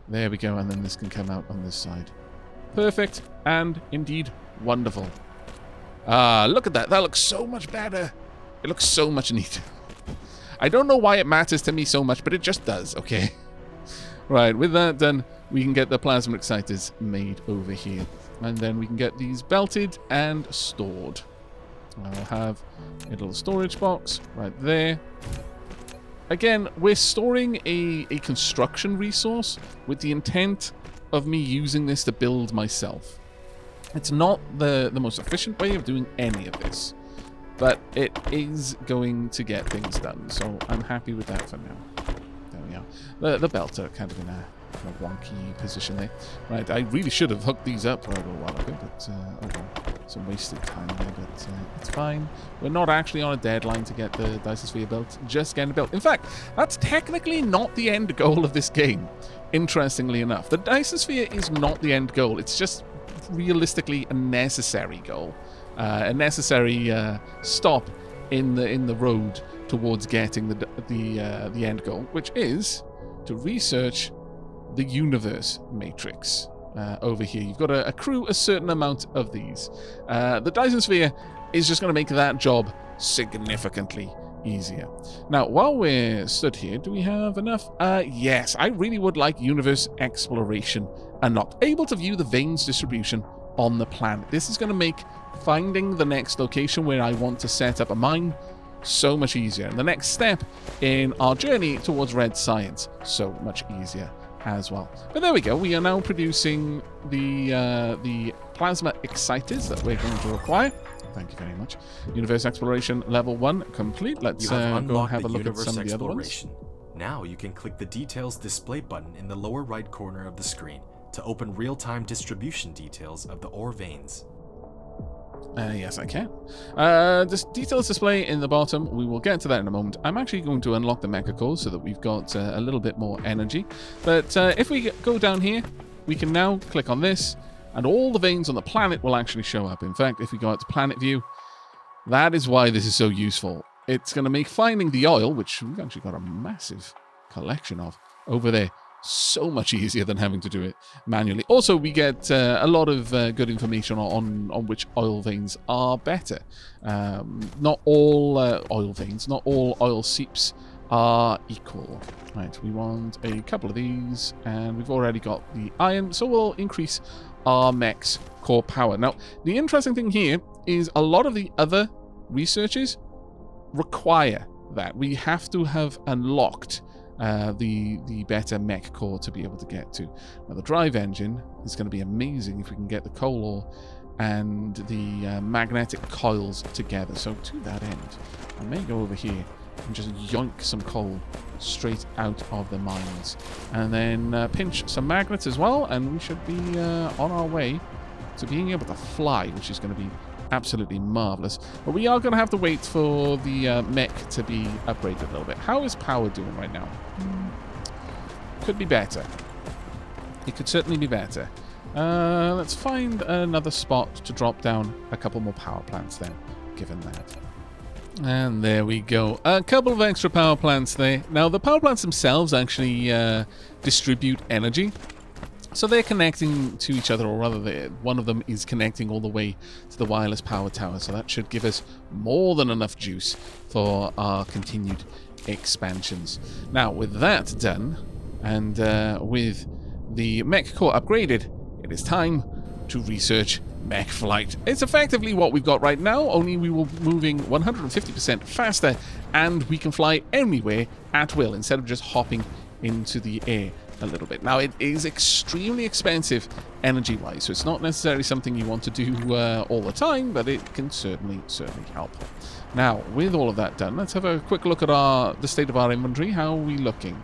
There we go, and then this can come out on this side. Perfect, and indeed wonderful. Ah, look at that. That looks so much better. It looks so much neater. I don't know why it matters to me so much, but it just does, okay? Right, with that done, we can get the plasma exciters made over here. And then we can get these belted and stored. I'll have a little storage box right there. Again, we're storing a construction resource with the intent of me using this to build myself. It's not the most efficient way of doing any of this, but it is going to get things done, so I'm happy with that for now. There we are. The belts are kind of in a wonky position there. Right, I really should have hooked these up a little while ago, but oh well, some wasted time there, but it's fine. We're not actually on a deadline to get the Dyson Sphere built, just getting it built. In fact, that's technically not the end goal of this game, interestingly enough. The Dyson Sphere is not the end goal, it's just realistically a necessary goal. A necessary stop in the road towards getting the end goal, which is to research the universe matrix over here. You've got to accrue a certain amount of these. The Dyson Sphere is just going to make that job significantly easier. Now, while we're stood here, do we have enough? Yes, I really would like universe exploration unlocked. Able to view the veins distribution on the planet. This is going to make finding the next location where I want to set up a mine so much easier. And the next step in our journey towards red science, so much easier as well. But there we go. We are now producing the plasma exciters that we're going to require. Thank you very much. Universe exploration level 1 complete. Let's go have a look at some of the other ones. Now you can click the details display button in the lower right corner of the screen to open real-time distribution details of the ore veins. Yes, I can. This details display in the bottom, we will get to that in a moment. I'm actually going to unlock the mecha core so that we've got a little bit more energy. But if we go down here, we can now click on this, and all the veins on the planet will actually show up. In fact, if we go out to planet view, that is why this is so useful. It's going to make finding the oil, which we've actually got a massive collection of over there, so much easier than having to do it manually. Also, we get a lot of good information on which oil veins are better. Not all oil veins, not all oil seeps are equal. Right, we want a couple of these, and we've already got the iron, so we'll increase our mech's core power. Now, the interesting thing here is a lot of the other researches require that. We have to have unlocked the better mech core to be able to get to. Now, the drive engine is going to be amazing if we can get the coal ore and the magnetic coils together. So to that end, I may go over here and just yoink some coal straight out of the mines, and then pinch some magnets as well, and we should be on our way to being able to fly, which is going to be absolutely marvelous. But we are going to have to wait for the mech to be upgraded a little bit. How is power doing right now? Could be better. It could certainly be better. Let's find another spot to drop down a couple more power plants then, given that. And there we go. A couple of extra power plants there. Now, the power plants themselves actually distribute energy. So they're connecting to each other, or rather one of them is connecting all the way to the wireless power tower. So that should give us more than enough juice for our continued expansions. Now, with that done, and with the mech core upgraded, it is time to research mech flight. It's effectively what we've got right now, only we will be moving 150% faster, and we can fly anywhere at will instead of just hopping into the air a little bit. Now, it is extremely expensive energy-wise, so it's not necessarily something you want to do all the time, but it can certainly help. Now, with all of that done, let's have a quick look at the state of our inventory. How are we looking?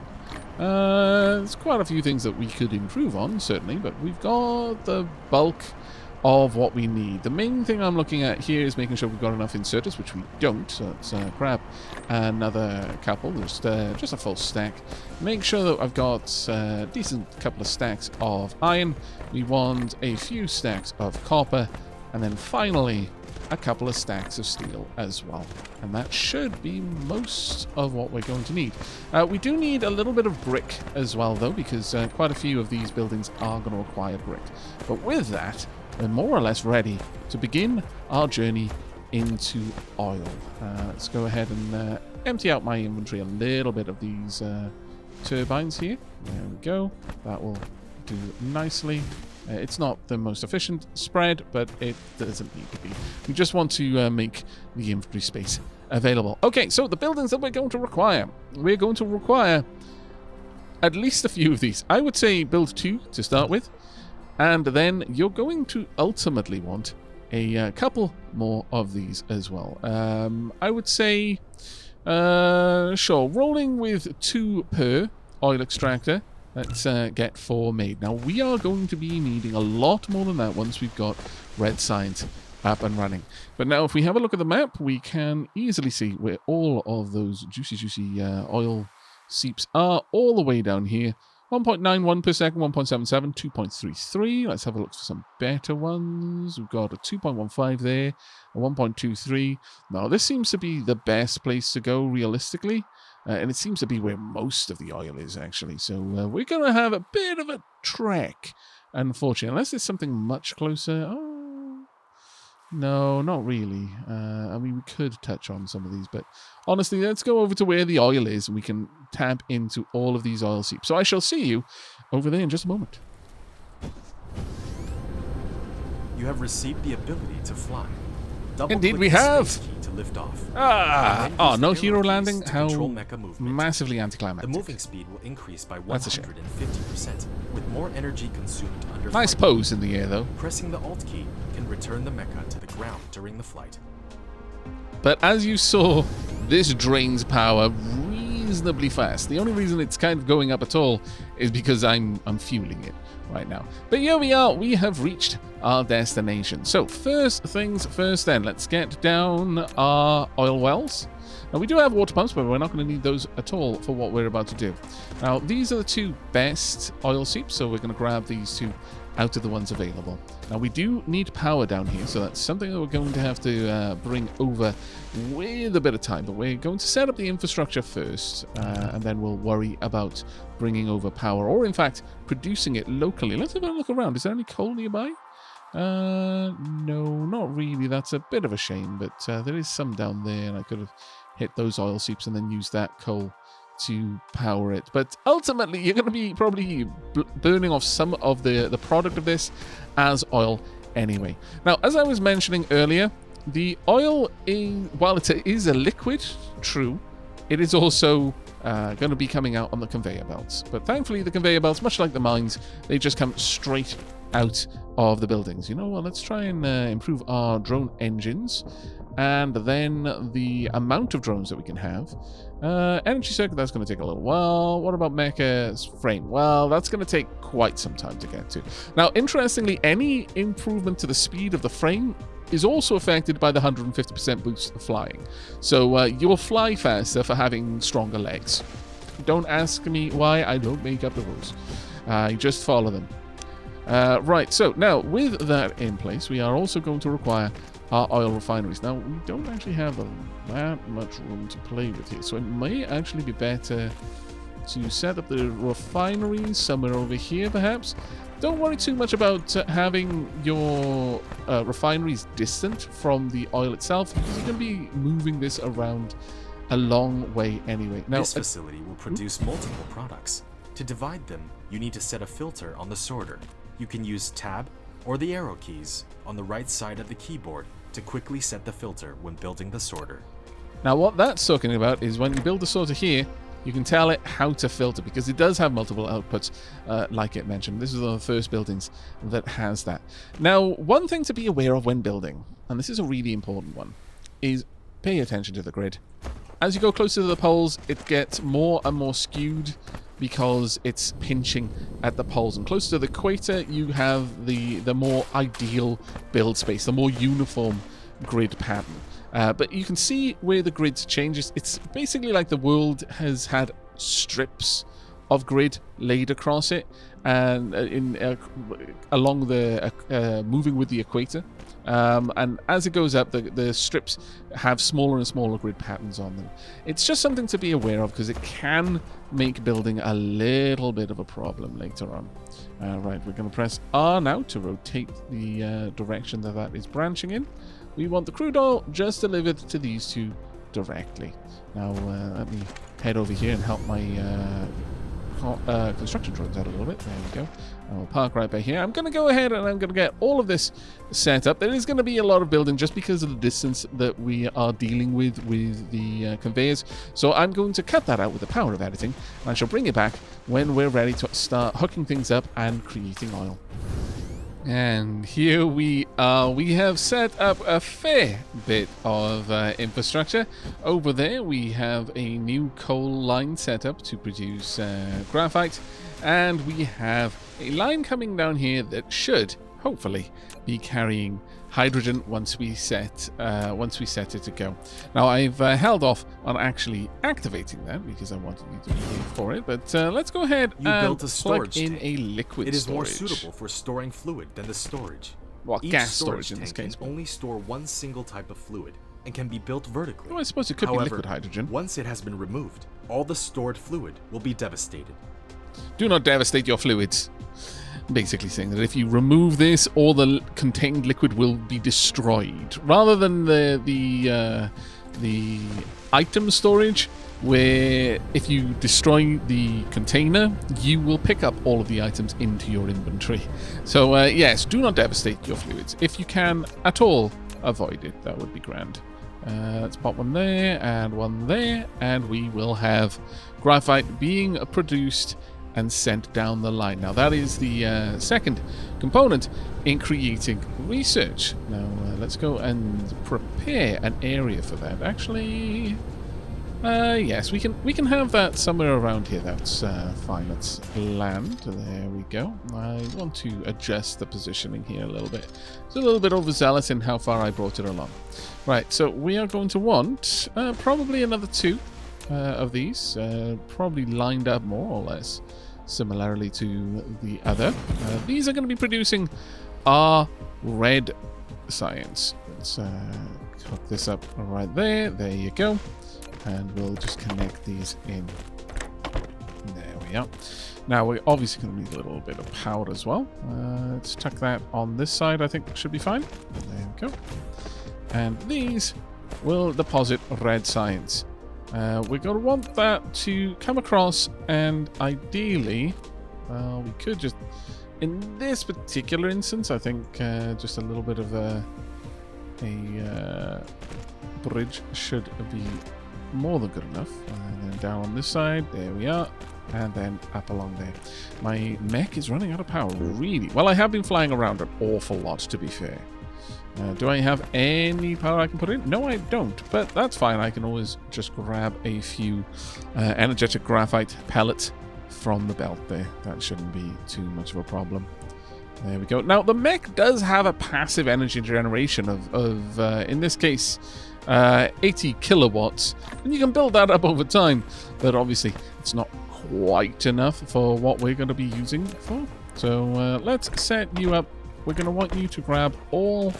There's quite a few things that we could improve on, certainly, but we've got the bulk of what we need. The main thing I'm looking at here is making sure we've got enough inserters, which we don't, so let's grab another couple, just a full stack. Make sure that I've got a decent couple of stacks of iron. We want a few stacks of copper, and then finally a couple of stacks of steel as well. And that should be most of what we're going to need. We do need a little bit of brick as well, though, because quite a few of these buildings are going to require brick. But with that, we're more or less ready to begin our journey into oil. Let's go ahead and empty out my inventory a little bit of these turbines here. There we go. That will do nicely. It's not the most efficient spread, but it doesn't need to be. We just want to make the inventory space available. Okay, so the buildings that we're going to require. We're going to require at least a few of these. I would say build 2 to start with, and then you're going to ultimately want a couple more of these as well. I would say, sure, rolling with 2 per oil extractor. Let's get 4 made. Now, we are going to be needing a lot more than that once we've got red science up and running. But now, if we have a look at the map, we can easily see where all of those juicy oil seeps are, all the way down here. 1.91 per second, 1.77, 2.33. Let's have a look for some better ones. We've got a 2.15 there, a 1.23. Now, this seems to be the best place to go realistically. And it seems to be where most of the oil is, actually. So we're going to have a bit of a trek, unfortunately. Unless there's something much closer. Oh, no, not really. I mean, we could touch on some of these. But honestly, let's go over to where the oil is. And we can tap into all of these oil seeps. So I shall see you over there in just a moment. You have received the ability to fly. Indeed, we have. To lift off. Oh, no hero landing? How mecha massively anticlimactic. The moving speed will increase by 150%, with more energy consumed under flight. Nice pose in the air, though. Pressing the Alt key can return the mecha to the ground during the flight. But as you saw, this drains power reasonably fast. The only reason it's kind of going up at all is because I'm fueling it right now. But here we are. We have reached our destination. So first things first then, let's get down our oil wells. Now we do have water pumps, but we're not going to need those at all for what we're about to do. Now these are the 2 best oil seeps, so we're going to grab these 2 out of the ones available. Now we do need power down here, so that's something that we're going to have to bring over with a bit of time, but we're going to set up the infrastructure first, and then we'll worry about bringing over power, or in fact producing it locally. Let's have a look around. Is there any coal nearby? No, not really. That's a bit of a shame, but there is some down there, and I could have hit those oil seeps and then used that coal to power it. But ultimately, you're going to be probably burning off some of the product of this as oil anyway. Now, as I was mentioning earlier, the oil, while it is a liquid, true, it is also going to be coming out on the conveyor belts. But thankfully, the conveyor belts, much like the mines, they just come straight out of the buildings. You know what? Let's try and improve our drone engines, and then the amount of drones that we can have. Energy circuit, that's going to take a little while. What about mecha's frame? Well, that's going to take quite some time to get to. Now, interestingly, any improvement to the speed of the frame is also affected by the 150% boost of flying. So you will fly faster for having stronger legs. Don't ask me why. I don't make up the rules. You just follow them. Right, so now with that in place, we are also going to require our oil refineries. Now, we don't actually have that much room to play with here, so it may actually be better to set up the refineries somewhere over here, perhaps. Don't worry too much about having your refineries distant from the oil itself, because you're going to be moving this around a long way anyway. Now, this facility will produce multiple products. To divide them, you need to set a filter on the sorter. You can use Tab or the arrow keys on the right side of the keyboard to quickly set the filter when building the sorter. Now, what that's talking about is when you build the sorter here, you can tell it how to filter, because it does have multiple outputs, like it mentioned. This is one of the first buildings that has that. Now, one thing to be aware of when building, and this is a really important one, is pay attention to the grid. As you go closer to the poles, it gets more and more skewed because it's pinching at the poles. And closer to the equator, you have the more ideal build space, the more uniform grid pattern. But you can see where the grid changes. It's basically like the world has had strips of grid laid across it, and along the moving with the equator. And as it goes up, the strips have smaller and smaller grid patterns on them. It's just something to be aware of, because it can make building a little bit of a problem later on. Right, we're going to press R now to rotate the direction that is branching in. we want the crude oil just delivered to these two directly. Now, let me head over here and help my construction drones out a little bit. There we go. I'll park right back here. I'm going to go ahead and I'm going to get all of this set up. There is going to be a lot of building just because of the distance that we are dealing with the conveyors. So I'm going to cut that out with the power of editing, and I shall bring it back when we're ready to start hooking things up and creating oil. And here we are. We have set up a fair bit of infrastructure. Over there we have a new coal line set up to produce graphite, and we have a line coming down here that should hopefully be carrying hydrogen once we set it to go. Now I've held off on actually activating that because I wanted you to be here for it, but let's go ahead and built a storage plug in tank. a liquid It is storage. more suitable for storing fluid than the storage. Well, Each gas storage in tank this case. can only store one single type of fluid and can be built vertically. Well, I suppose it could However, be liquid hydrogen. once it has been removed, all the stored fluid will be devastated. Do not devastate your fluids. Basically saying that if you remove this, all the contained liquid will be destroyed. Rather than the item storage, where if you destroy the container, you will pick up all of the items into your inventory. So yes, do not devastate your fluids. If you can at all avoid it, that would be grand. Let's pop one there, and we will have graphite being produced and sent down the line. Now that is the second component in creating research. Now let's go and prepare an area for that. Actually, yes, we can have that somewhere around here. That's fine. Let's land. There we go. I want to adjust the positioning here a little bit. It's a little bit overzealous in how far I brought it along. Right, so we are going to want probably another 2 of these, probably lined up more or less similarly to the other. These are going to be producing our red science. Let's hook this up right there. There you go. And we'll just connect these in. There we are. Now we're obviously going to need a little bit of power as well. Let's tuck that on this side. I think should be fine. There we go. And these will deposit red science. We're going to want that to come across, and ideally, we could just, in this particular instance, I think just a little bit of a bridge should be more than good enough. And then down on this side, there we are, and then up along there. My mech is running out of power, really. Well, I have been flying around an awful lot, to be fair. Do I have any power I can put in? No, I don't, but that's fine. I can always just grab a few energetic graphite pellets from the belt there. That shouldn't be too much of a problem. There we go. Now, the mech does have a passive energy generation of in this case, 80 kilowatts, and you can build that up over time, but obviously it's not quite enough for what we're going to be using it for. So let's set you up. We're going to want you to grab all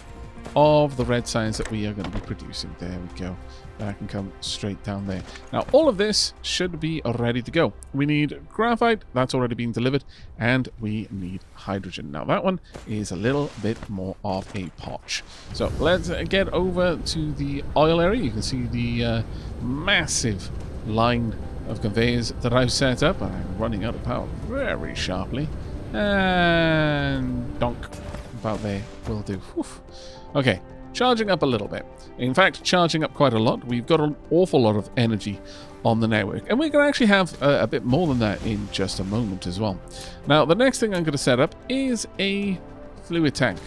of the red science that we are going to be producing. There we go. That can come straight down there. Now, all of this should be ready to go. We need graphite. That's already been delivered. And we need hydrogen. Now, that one is a little bit more of a potch. So, let's get over to the oil area. You can see the massive line of conveyors that I've set up. I'm running out of power very sharply. And donk. About there will do. Oof. Okay, charging up a little bit. In fact, charging up quite a lot. We've got an awful lot of energy on the network, and we're going to actually have a bit more than that in just a moment as well. Now, the next thing I'm going to set up is a fluid tank.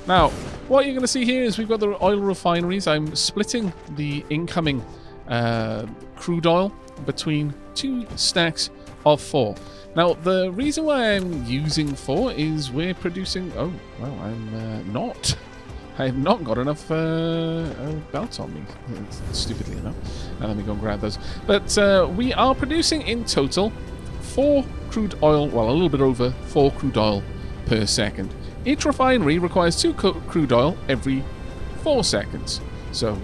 Now, what you're going to see here is we've got the oil refineries. I'm splitting the incoming crude oil between 2 stacks of 4. Now, the reason why I'm using 4 is we're producing... Oh, well, I have not got enough belts on me, stupidly enough. Now, let me go and grab those. But we are producing in total 4 crude oil, well, a little bit over 4 crude oil per second. Each refinery requires 2 crude oil every 4 seconds. So,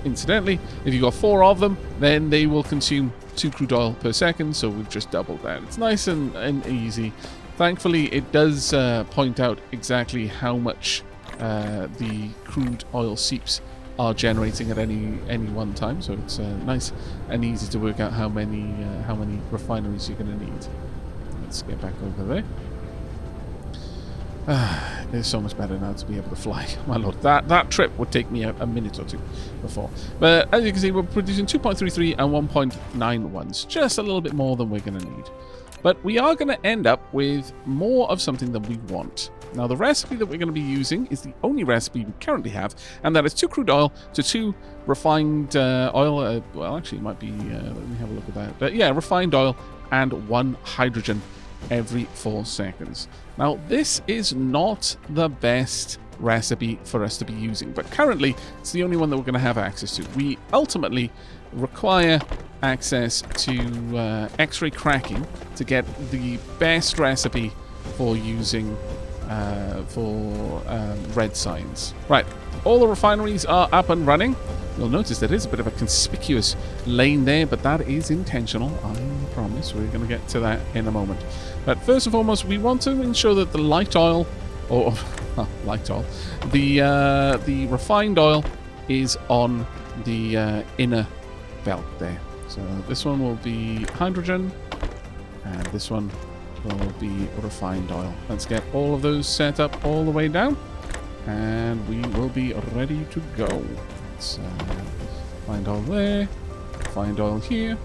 incidentally, if you've got 4 of them, then they will consume 2 crude oil per second, so we've just doubled that. It's nice and easy. Thankfully, it does point out exactly how much the crude oil seeps are generating at any one time. So it's nice and easy to work out how many refineries you're going to need. Let's get back over there. It's so much better now to be able to fly. My lord, that trip would take me a minute or two before. But as you can see, we're producing 2.33 and 1.91s. Just a little bit more than we're going to need. But we are going to end up with more of something than we want. Now, the recipe that we're going to be using is the only recipe we currently have, and that is 2 crude oil to 2 refined oil. Well, actually, it might be... let me have a look at that. But yeah, refined oil and 1 hydrogen every 4 seconds. Now, this is not the best recipe for us to be using, but currently it's the only one that we're going to have access to. We ultimately require access to X-ray cracking to get the best recipe for using red signs. Right, all the refineries are up and running. You'll notice there is a bit of a conspicuous lane there, but that is intentional, I promise. We're going to get to that in a moment. But first and foremost, we want to ensure that the light oil, or light oil, the refined oil is on the inner belt there. So this one will be hydrogen, and this one will be refined oil. Let's get all of those set up all the way down, and we will be ready to go. Let's find oil there, find oil here.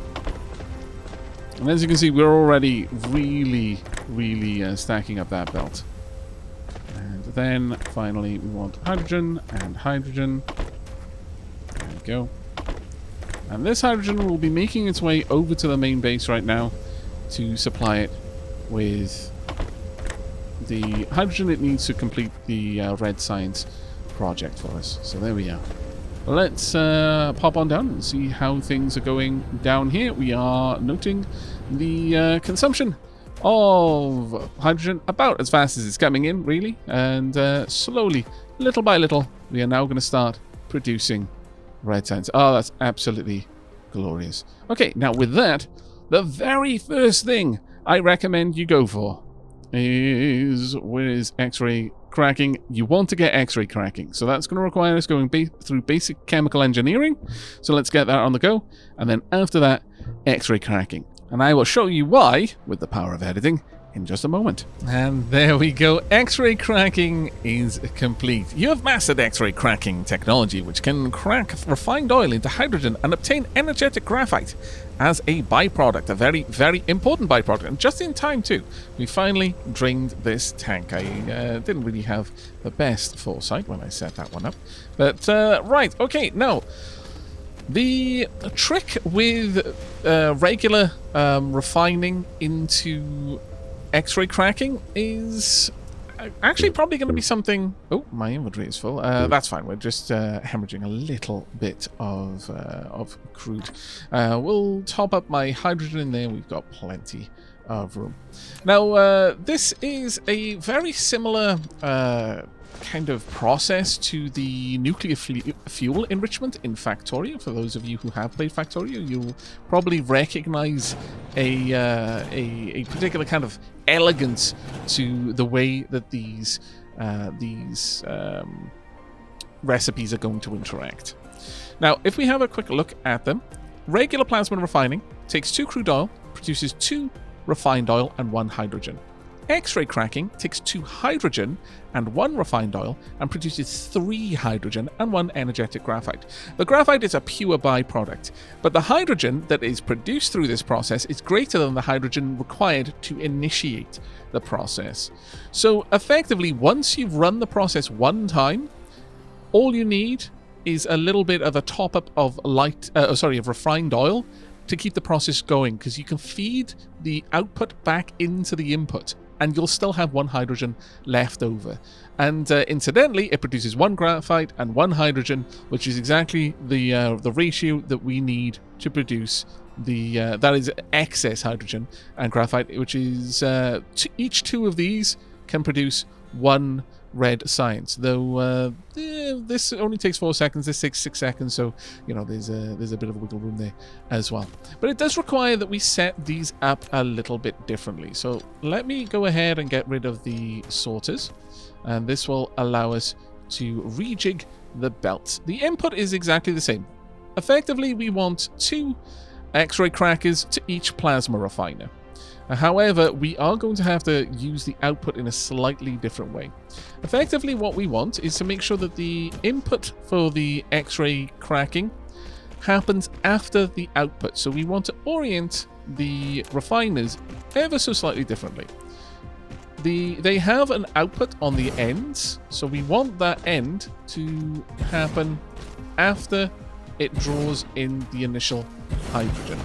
And as you can see, we're already really stacking up that belt. And then finally we want hydrogen and hydrogen. There we go. And this hydrogen will be making its way over to the main base right now to supply it with the hydrogen it needs to complete the red science project for us. So there we are. Let's pop on down and see how things are going down here. We are noting the consumption of hydrogen about as fast as it's coming in, really. And slowly, little by little, we are now going to start producing red science. Oh, that's absolutely glorious. Okay, now with that, the very first thing I recommend you go for is, where is X-ray cracking? You want to get X-ray cracking. So that's going to require us going through basic chemical engineering. So let's get that on the go. And then after that, X-ray cracking. And I will show you why, with the power of editing, in just a moment. And there we go. X-ray cracking is complete. You have mastered X-ray cracking technology, which can crack refined oil into hydrogen and obtain energetic graphite as a byproduct, a very, very important byproduct, and just in time too. We finally drained this tank. I didn't really have the best foresight when I set that one up. But, right, okay, now, the trick with regular refining into X-ray cracking is actually probably going to be something... Oh, my inventory is full. That's fine. We're just hemorrhaging a little bit of crude. We'll top up my hydrogen in there. We've got plenty of room. Now, this is a very similar kind of process to the nuclear fuel enrichment in Factorio. For those of you who have played Factorio, you'll probably recognize a particular kind of elegance to the way that these recipes are going to interact. Now, if we have a quick look at them, regular plasma refining takes 2 crude oil, produces 2 refined oil and 1 hydrogen. X-ray cracking takes 2 hydrogen and 1 refined oil and produces 3 hydrogen and 1 energetic graphite. The graphite is a pure byproduct, but the hydrogen that is produced through this process is greater than the hydrogen required to initiate the process. So effectively, once you've run the process one time, all you need is a little bit of a top-up of of refined oil to keep the process going, because you can feed the output back into the input, and you'll still have 1 hydrogen left over. And incidentally, it produces 1 graphite and 1 hydrogen, which is exactly the ratio that we need to produce that is excess hydrogen and graphite, which is each 2 of these can produce 1 red science. Though this only takes 4 seconds, this takes 6 seconds, so there's a bit of wiggle room there as well. But it does require that we set these up a little bit differently. So let me go ahead and get rid of the sorters, and this will allow us to rejig the belt. The input is exactly the same. Effectively, we want 2 X-ray crackers to each plasma refiner. However, we are going to have to use the output in a slightly different way. Effectively, what we want is to make sure that the input for the X-ray cracking happens after the output. So we want to orient the refiners ever so slightly differently. They have an output on the ends, so we want that end to happen after it draws in the initial hydrogen.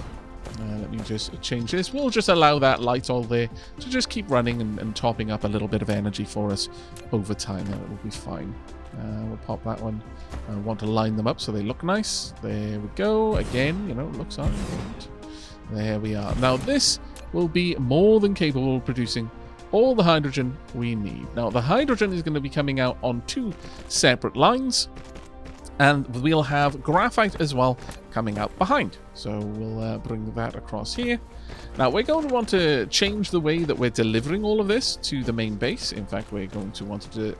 Let me just change this. We'll just allow that light oil there to just keep running and topping up a little bit of energy for us over time. That will be fine. We'll pop that one. I want to line them up so they look nice. There we go. Again, you know, looks on. There we are. Now this will be more than capable of producing all the hydrogen we need. Now the hydrogen is going to be coming out on 2 separate lines, and we'll have graphite as well coming out behind. So we'll bring that across here. Now we're going to want to change the way that we're delivering all of this to the main base. In fact, we're going to want to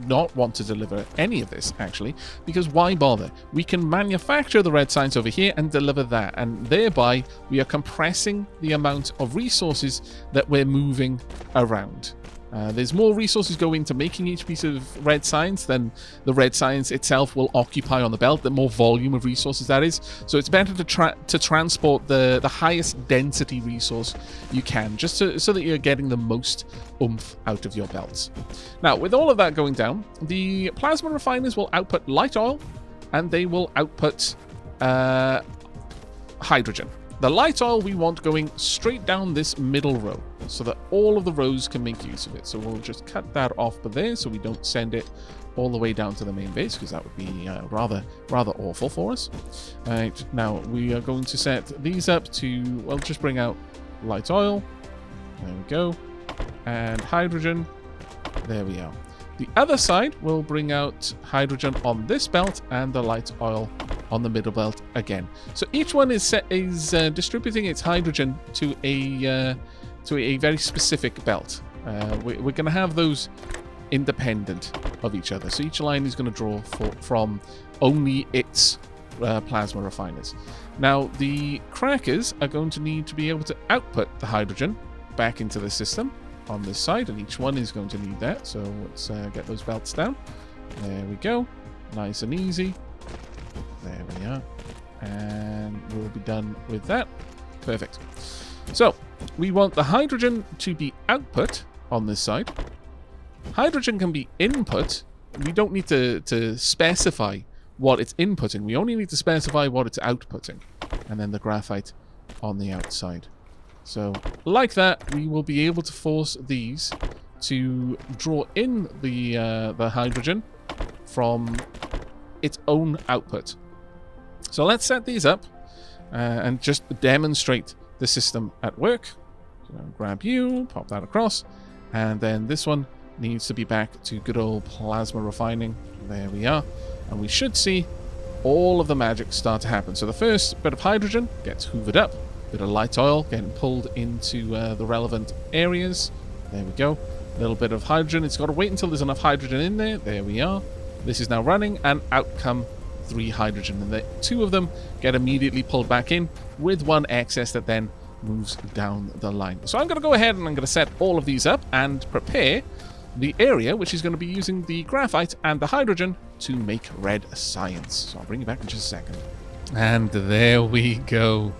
not want to deliver any of this, actually, because why bother? We can manufacture the red science over here and deliver that, and thereby we are compressing the amount of resources that we're moving around. There's more resources go into making each piece of red science than the red science itself will occupy on the belt, the more volume of resources that is. So it's better to transport the highest density resource you can, just so that you're getting the most oomph out of your belts. Now, with all of that going down, the plasma refiners will output light oil, and they will output hydrogen. The light oil we want going straight down this middle row so that all of the rows can make use of it. So we'll just cut that off there so we don't send it all the way down to the main base, because that would be rather awful for us. All right, now we are going to set these up to, well, just bring out light oil. There we go. And hydrogen. There we are. The other side will bring out hydrogen on this belt and the light oil on the middle belt again. So each one is distributing its hydrogen to a very specific belt. We're going to have those independent of each other. So each line is going to draw from only its plasma refiners. Now the crackers are going to need to be able to output the hydrogen back into the system on this side, and each one is going to need that. So let's get those belts down. There we go. Nice and easy. There we are. And we'll be done with that. Perfect. So we want the hydrogen to be output on this side. Hydrogen can be input. We don't need to specify what it's inputting. We only need to specify what it's outputting. And then the graphite on the outside. So like that, we will be able to force these to draw in the hydrogen from its own output. So let's set these up and just demonstrate the system at work. So grab you, pop that across, and then this one needs to be back to good old plasma refining. There we are. And we should see all of the magic start to happen. So the first bit of hydrogen gets hoovered up. Bit of light oil getting pulled into the relevant areas. There we go. A little bit of hydrogen. It's got to wait until there's enough hydrogen in there. There we are. This is now running, and out come 3 hydrogen. And the 2 of them get immediately pulled back in with 1 excess that then moves down the line. So I'm going to go ahead and I'm going to set all of these up and prepare the area which is going to be using the graphite and the hydrogen to make red science. So I'll bring you back in just a second. And there we go.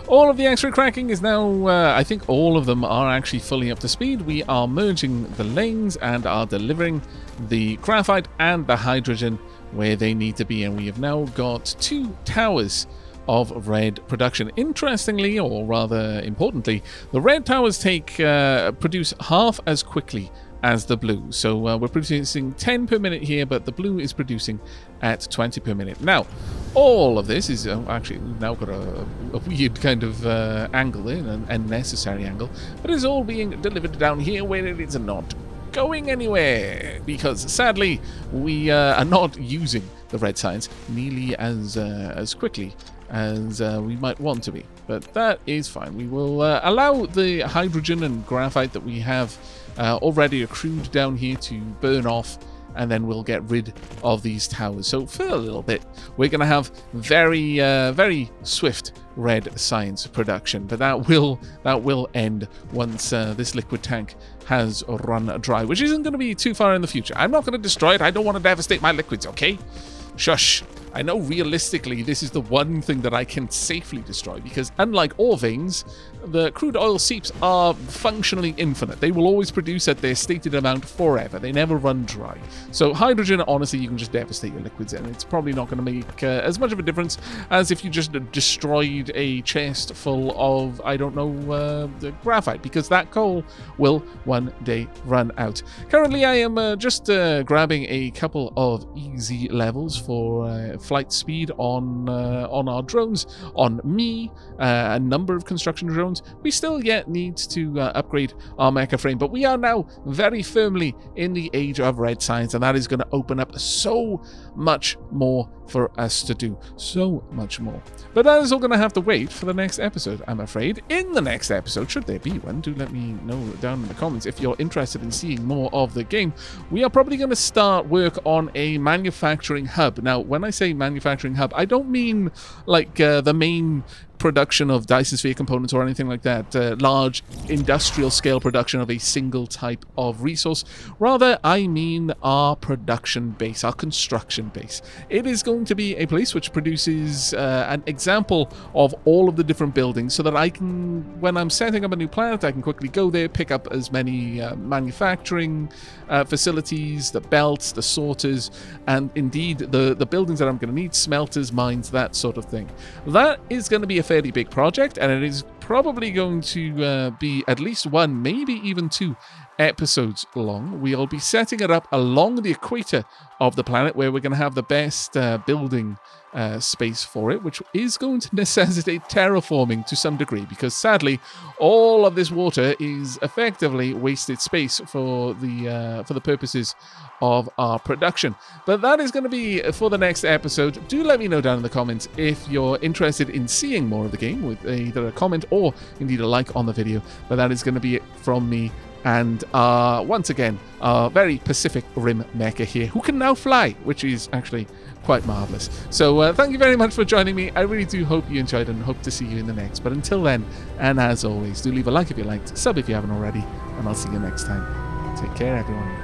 All of the X-ray cracking is now, I think all of them are actually fully up to speed. We are merging the lanes and are delivering the graphite and the hydrogen where they need to be. And we have now got 2 towers of red production. Interestingly, or rather importantly, the red towers produce half as quickly as the blue. So we're producing 10 per minute here, but the blue is producing at 20 per minute. Now, all of this is actually now got a weird kind of angle there, an unnecessary angle, but it's all being delivered down here where it is not going anywhere, because sadly we are not using the red science nearly as quickly as we might want to be. But that is fine. We will allow the hydrogen and graphite that we have already accrued down here to burn off and then we'll get rid of these towers. So for a little bit, we're going to have very swift red science production, but that will end once this liquid tank has run dry, which isn't going to be too far in the future. I'm not going to destroy it. I don't want to devastate my liquids, okay? Shush. I know realistically this is the one thing that I can safely destroy, because unlike ore veins, the crude oil seeps are functionally infinite. They will always produce at their stated amount forever. They never run dry. So hydrogen, honestly, you can just devastate your liquids, and it's probably not going to make as much of a difference as if you just destroyed a chest full of, I don't know, graphite, because that coal will one day run out. Currently, I am just grabbing a couple of easy levels for flight speed on our drones, on me, a number of construction drones. We still yet need to upgrade our mecha frame, but we are now very firmly in the age of red science, and that is going to open up so much more for us to do. So much more. But that is all going to have to wait for the next episode, I'm afraid. In the next episode, should there be one, do let me know down in the comments if you're interested in seeing more of the game. We are probably going to start work on a manufacturing hub. Now, when I say manufacturing hub, I don't mean like the main production of Dyson Sphere components or anything like that, large industrial scale production of a single type of resource. Rather, I mean our production base, our construction base. It is going to be a place which produces an example of all of the different buildings, so that I can, when I'm setting up a new planet, I can quickly go there, pick up as many manufacturing facilities, the belts, the sorters, and indeed the buildings that I'm going to need, smelters, mines, that sort of thing. That is going to be a fairly big project, and it is probably going to be at least one, maybe even 2 episodes long. We'll be setting it up along the equator of the planet, where we're going to have the best building space for it, which is going to necessitate terraforming to some degree, because sadly all of this water is effectively wasted space for the purposes of our production. But that is going to be for the next episode. Do let me know down in the comments if you're interested in seeing more of the game, with either a comment or indeed a like on the video. But that is going to be it from me, and once again, our very Pacific Rim mecha here, who can now fly, which is actually quite marvelous. So thank you very much for joining me. I really do hope you enjoyed, and hope to see you in the next. But until then, and as always, do leave a like if you liked, sub if you haven't already, and I'll see you next time. Take care, everyone.